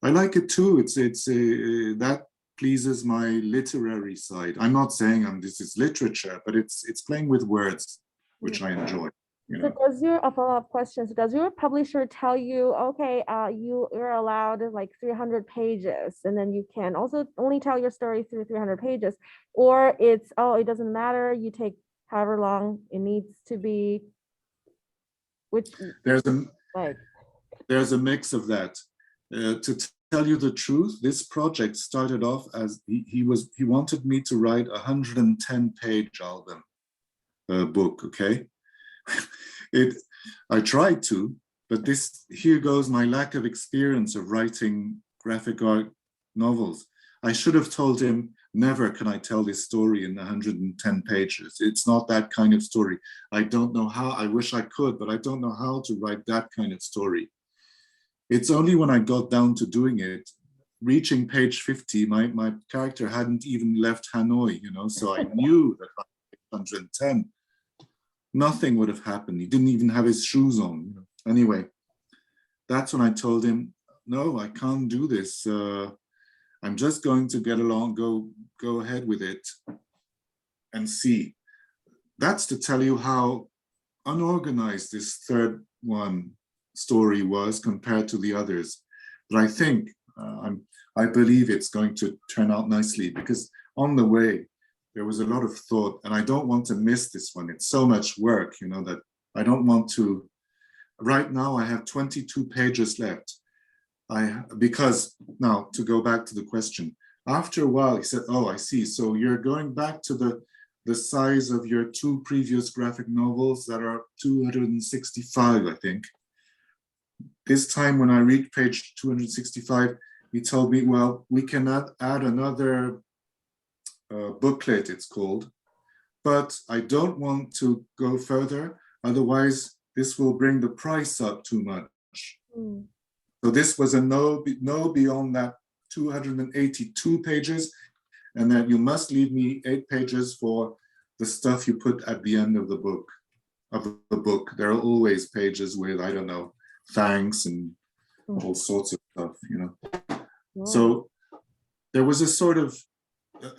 I like it too. That pleases my literary side. I'm not saying this is literature, but it's playing with words, which I enjoy. You know? So does your follow-up question, so does your publisher tell you, okay, you're allowed like 300 pages, and then you can also only tell your story through 300 pages, or it's, oh, it doesn't matter, you take however long it needs to be, which there's a mix of that. To tell you the truth, this project started off as he wanted me to write a 110-page album book, okay? I tried to, but here goes my lack of experience of writing graphic art novels. I should have told him, never can I tell this story in 110 pages. It's not that kind of story. I don't know how. I wish I could, but I don't know how to write that kind of story. It's only when I got down to doing it, reaching page 50, my character hadn't even left Hanoi, you know, so I knew that by 110, nothing would have happened. He didn't even have his shoes on. Anyway, that's when I told him, no, I can't do this. I'm just going to get along, go ahead with it and see. That's to tell you how unorganized this third story was compared to the others. But I think, I believe it's going to turn out nicely, because on the way, there was a lot of thought, and I don't want to miss this one. It's so much work, you know, that I don't want to. Right now, I have 22 pages left. Because now, to go back to the question, after a while, he said, oh, I see. So you're going back to the size of your two previous graphic novels that are 265, I think. This time, when I reached page 265, he told me, well, we cannot add another booklet, it's called, but I don't want to go further, otherwise this will bring the price up too much. So this was a no beyond that 282 pages, and that you must leave me 8 pages for the stuff you put at the end of the book. There are always pages with, I don't know, thanks and all sorts of stuff, you know. So there was a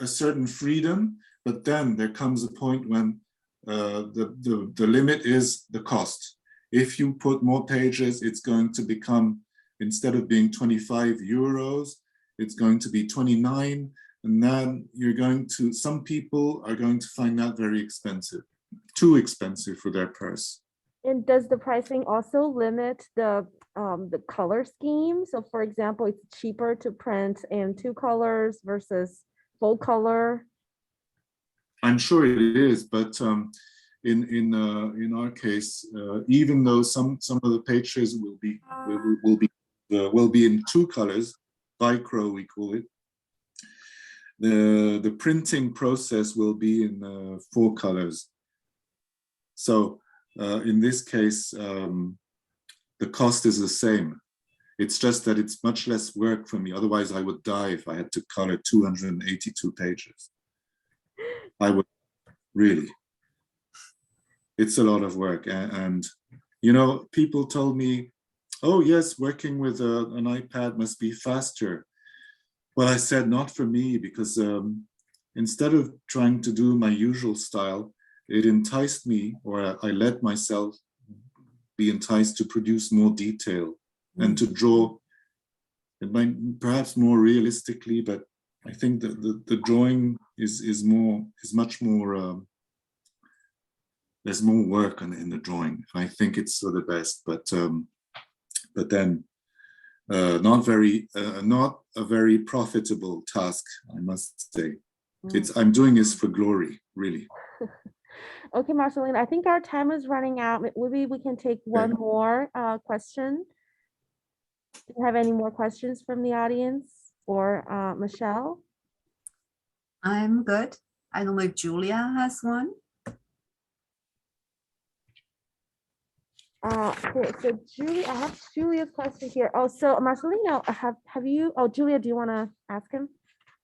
certain freedom, but then there comes a point when the limit is the cost. If you put more pages, it's going to become, instead of being 25 euros, it's going to be 29. And then some people are going to find that very expensive, too expensive for their purse. And does the pricing also limit the color scheme? So for example, it's cheaper to print in 2 colors versus full color? I'm sure it is, but in our case, even though some of the pages will be in 2 colors, bicro we call it, the printing process will be in 4 colors. So in this case, the cost is the same. It's just that it's much less work for me. Otherwise, I would die if I had to color 282 pages. I would really. It's a lot of work. And you know, people told me, oh yes, working with an iPad must be faster. Well, I said not for me, because instead of trying to do my usual style, it enticed me, or I let myself be enticed to produce more detail and to draw, it might perhaps more realistically, but I think that the drawing is much more, there's more work in the drawing. And I think it's for the best, but then not a very profitable task, I must say. I'm doing this for glory, really. Okay, Marcelino, I think our time is running out. Maybe we can take one more question. Do you have any more questions from the audience, or Michelle? I'm good. I don't know if Julia has one. Cool. So Julia, I have Julia's question here. Oh, so Marcelino, have you? Oh, Julia, do you want to ask him?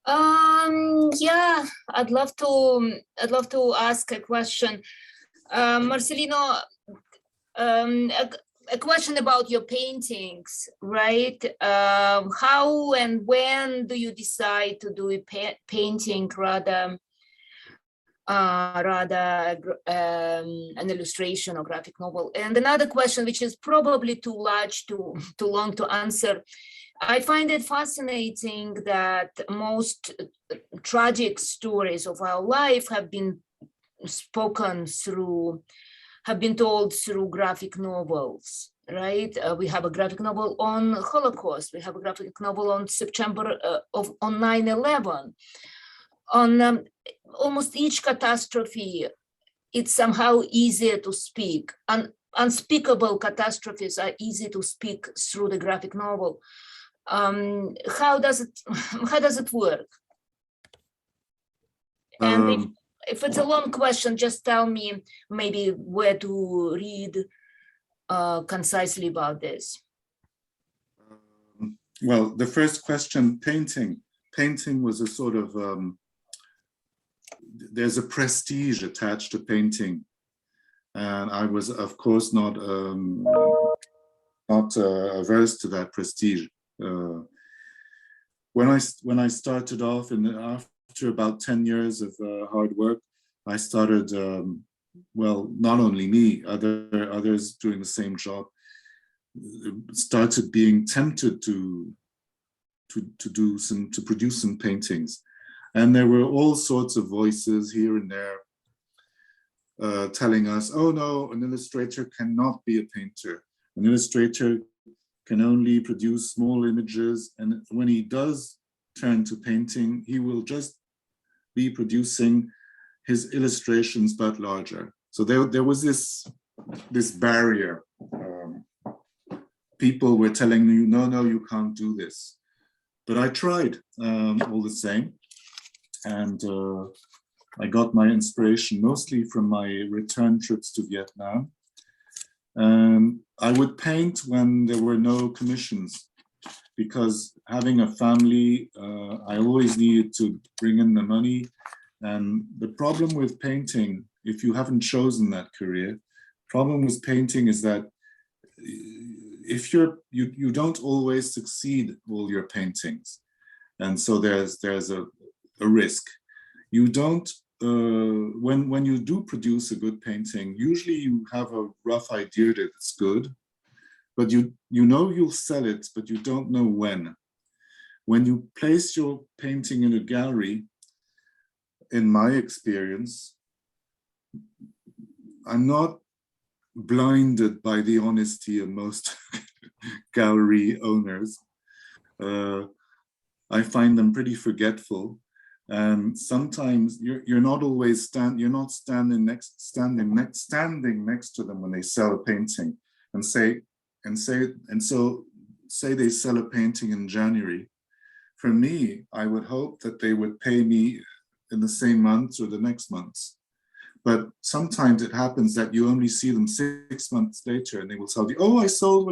Yeah, I'd love to ask a question. Marcelino, a question about your paintings, right? How and when do you decide to do a painting rather an illustration or graphic novel? And another question, which is probably too long to answer. I find it fascinating that most tragic stories of our life have been told through graphic novels, right? We have a graphic novel on Holocaust. We have a graphic novel on on 9/11. On almost each catastrophe, it's somehow easier to speak. Unspeakable catastrophes are easy to speak through the graphic novel. How does it work? And if it's a long question, just tell me maybe where to read concisely about this. Well, the first question, painting. Painting was a sort of, there's a prestige attached to painting. And I was, of course, not averse to that prestige. When I started off, after about 10 years of hard work, I started, well, not only me, others doing the same job, started being tempted to produce some paintings. And there were all sorts of voices here and there telling us, oh no, an illustrator cannot be a painter. An illustrator can only produce small images, and when he does turn to painting, he will just be producing his illustrations but larger. So there was this barrier. People were telling me, no, you can't do this. But I tried all the same, and I got my inspiration mostly from my return trips to Vietnam. I would paint when there were no commissions, because having a family, I always needed to bring in the money. And the problem with painting, if you haven't chosen that career, problem with painting is that if you don't always succeed all your paintings. And so there's a risk. You don't, when you do produce a good painting, usually you have a rough idea that it's good, but you know you'll sell it, but you don't know when. When you place your painting in a gallery, in my experience, I'm not blinded by the honesty of most gallery owners. I find them pretty forgetful, and sometimes you're not always standing next to them when they sell a painting, and say they sell a painting in January, For me, I would hope that they would pay me in the same month or the next months. But sometimes it happens that you only see them 6 months later and they will tell you, oh, I sold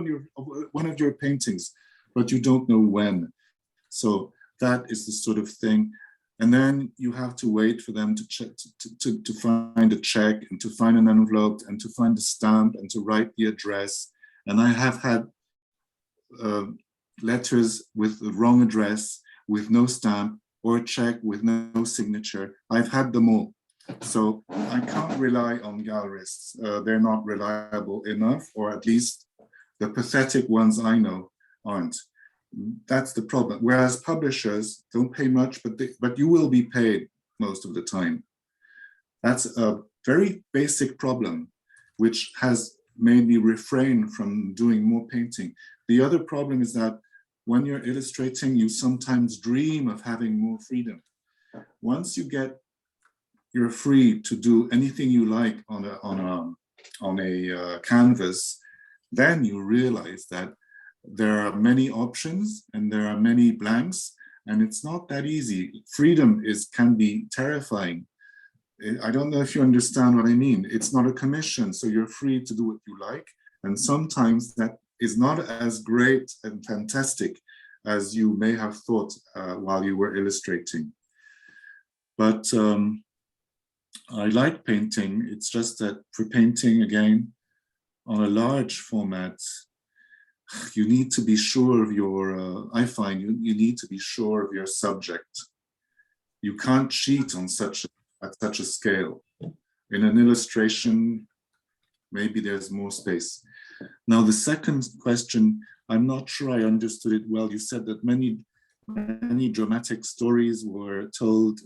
one of your paintings, but you don't know when. So that is the sort of thing. And then you have to wait for them to check, to find a check and to find an envelope and to find a stamp and to write the address. And I have had letters with the wrong address, with no stamp, or a check with no signature. I've had them all. So I can't rely on gallerists. They're not reliable enough, or at least the pathetic ones I know aren't. That's the problem. Whereas publishers don't pay much, but you will be paid most of the time. That's a very basic problem, which has made me refrain from doing more painting. The other problem is that when you're illustrating, you sometimes dream of having more freedom. Once you're free to do anything you like on a canvas, then you realize that there are many options and there are many blanks, and it's not that easy. Freedom can be terrifying. I don't know if you understand what I mean. It's not a commission, so you're free to do what you like. And sometimes that is not as great and fantastic as you may have thought while you were illustrating. But I like painting. It's just that for painting, again, on a large format, you need to be sure of your, I find you need to be sure of your subject. You can't cheat on at such a scale. In an illustration, maybe there's more space. Now, the second question, I'm not sure I understood it well. You said that many dramatic stories were told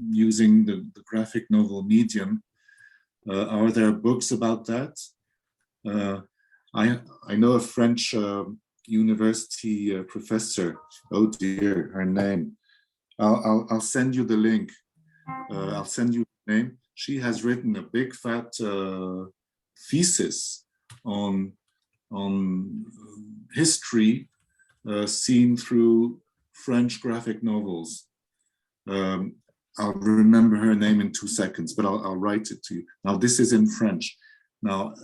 using the graphic novel medium. Are there books about that? I know a French university professor. Oh dear, her name. I'll send you the link. I'll send you the name. She has written a big fat thesis on history seen through French graphic novels. I'll remember her name in 2 seconds, but I'll write it to you. Now, this is in French. Now,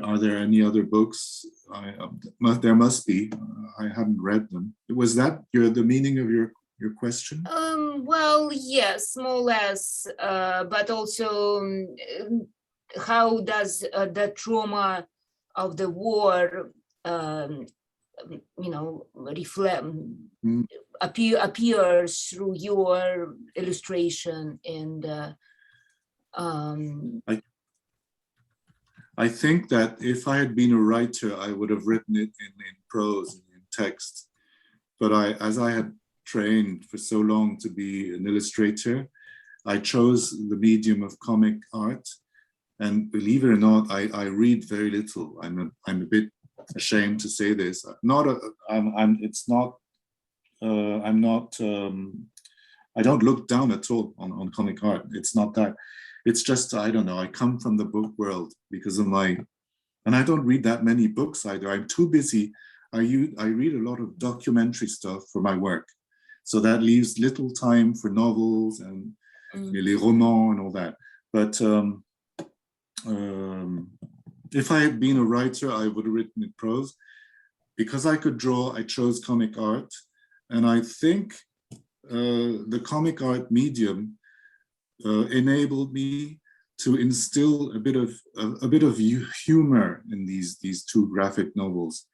are there any other books? There must be. I haven't read them. Was that the meaning of your question? Well, yes, more or less, but also how does the trauma of the war, reflect, appears through your illustration and I think that if I had been a writer, I would have written it in prose and in text. But as I had trained for so long to be an illustrator, I chose the medium of comic art. And believe it or not, I read very little. I'm a bit ashamed to say this. I don't look down at all on comic art. It's not that. It's just, I don't know, I come from the book world because of and I don't read that many books either. I'm too busy. I read a lot of documentary stuff for my work. So that leaves little time for novels and les romans and all that. But if I had been a writer, I would have written in prose. Because I could draw, I chose comic art. And I think the comic art medium enabled me to instill a bit of humor in these two graphic novels,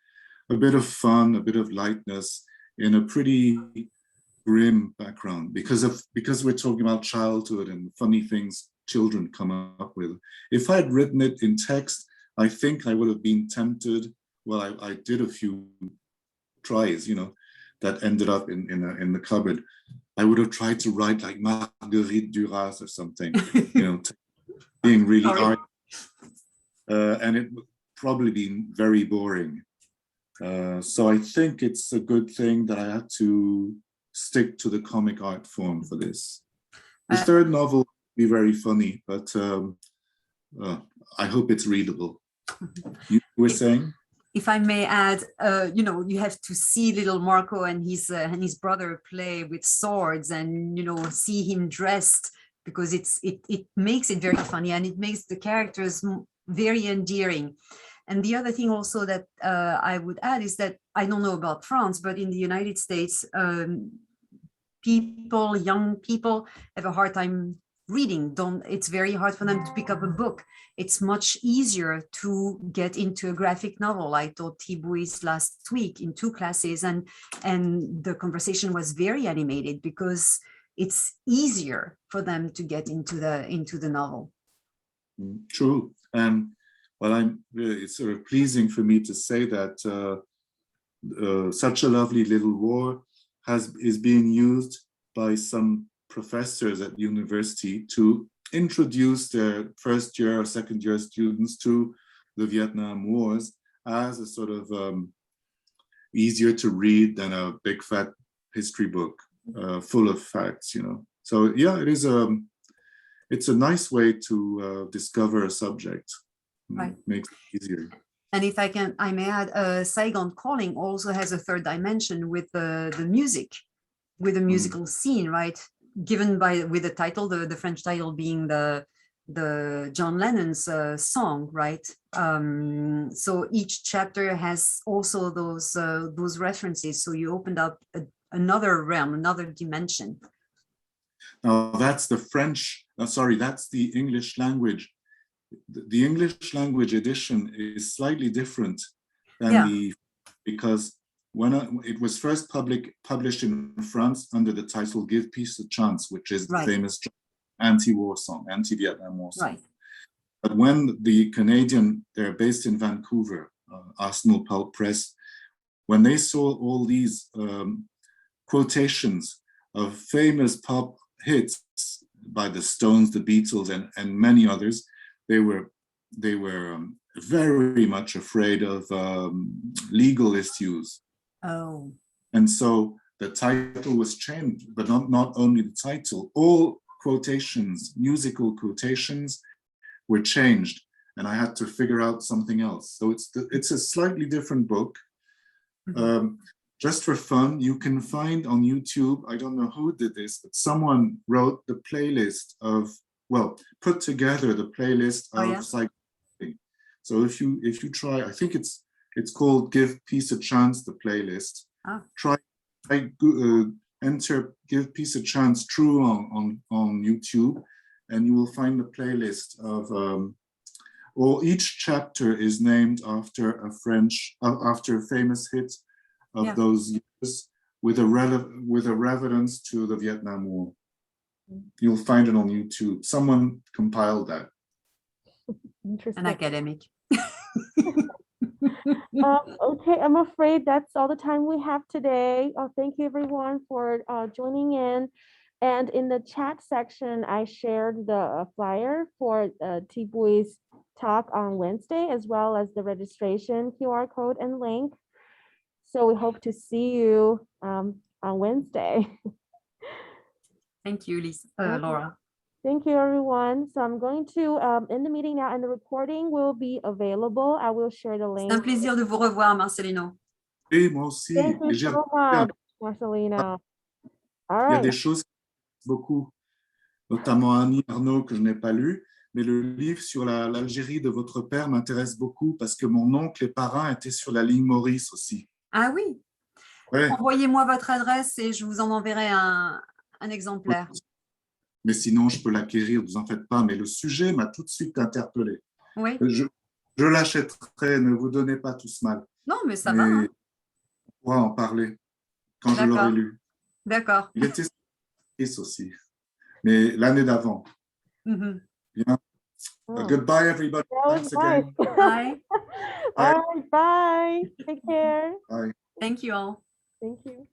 a bit of fun, a bit of lightness in a pretty grim background, because we're talking about childhood and funny things children come up with. If I had written it in text, I think I would have been tempted. Well, I did a few tries, that ended up in the cupboard. I would have tried to write like Marguerite Duras or something, being really art, and it would probably been very boring. So I think it's a good thing that I had to stick to the comic art form for this. The third novel will be very funny, but I hope it's readable. You were saying? if I may add, you know, you have to see little Marco and his brother play with swords, and, you know, see him dressed, because it makes it very funny, and it makes the characters very endearing. And the other thing also that I would add is that I don't know about France, but in the United States, young people have a hard time reading. It's very hard for them to pick up a book. It's much easier to get into a graphic novel. I taught Thibaut last week in 2 classes, and the conversation was very animated because it's easier for them to get into the novel. True. Well, it's sort of pleasing for me to say that Such a Lovely Little War is being used by some professors at university to introduce their first year or second year students to the Vietnam Wars as a sort of easier to read than a big fat history book full of facts, you know. So yeah, it's a nice way to discover a subject. Right. Makes it easier. And if I may add, Saigon Calling also has a third dimension with the music, with a musical scene, right? Given with the title, the French title being the John Lennon's song, right? So each chapter has also those references. So you opened up another realm, another dimension. Now that's the French. Sorry, that's the English language. The English language edition is slightly different than because when it was first published in France under the title "Give Peace a Chance," which is the famous anti-war song, anti-Vietnam War song. Right. But when the Canadian, they're based in Vancouver, Arsenal Pulp Press, when they saw all these quotations of famous pop hits by the Stones, the Beatles, and many others, they were very much afraid of legal issues. Oh. And so the title was changed, but not only the title, all quotations, musical quotations were changed, and I had to figure out something else. So it's a slightly different book. Just for fun, you can find on YouTube, I don't know who did this, but someone wrote the playlist of, well, put together the playlist of psychology. So if you try, I think it's called "Give Peace a Chance," the playlist. Try enter "Give Peace a Chance" Truong on YouTube, and you will find the playlist of, or each chapter is named after after a famous hit of those years with a reference to the Vietnam War. You'll find it on YouTube. Someone compiled that. An academic. Okay, I'm afraid that's all the time we have today. Thank you everyone for joining in. And in the chat section, I shared the flyer for Thibaut's talk on Wednesday, as well as the registration QR code and link. So we hope to see you on Wednesday. Thank you, Lisa, Laura. Thank you, everyone. So I'm going to end the meeting now, and the recording will be available. I will share the link. C'est un plaisir de vous revoir, Marcelino. Et moi aussi. Thank you so much, Marcelino. All right. Il y a des choses beaucoup, notamment Annie Arnaud que je n'ai pas lu, mais le livre sur l'Algérie de votre père m'intéresse beaucoup parce que mon oncle et parrain étaient sur la ligne Maurice aussi. Ah oui? Ouais. Envoyez-moi votre adresse et je vous en enverrai un exemplaire. Mais sinon, je peux l'acquérir, vous en faites pas. Mais le sujet m'a tout de suite interpellé. Oui. Je l'achèterai, ne vous donnez pas tous mal. Non, mais ça va. Hein. On pourra en parler quand je l'aurai lu. D'accord. Il était triste aussi, mais l'année d'avant. Bien. Goodbye, everybody. Thanks again. Bye. All right, bye. Take care. Bye. Thank you all. Thank you.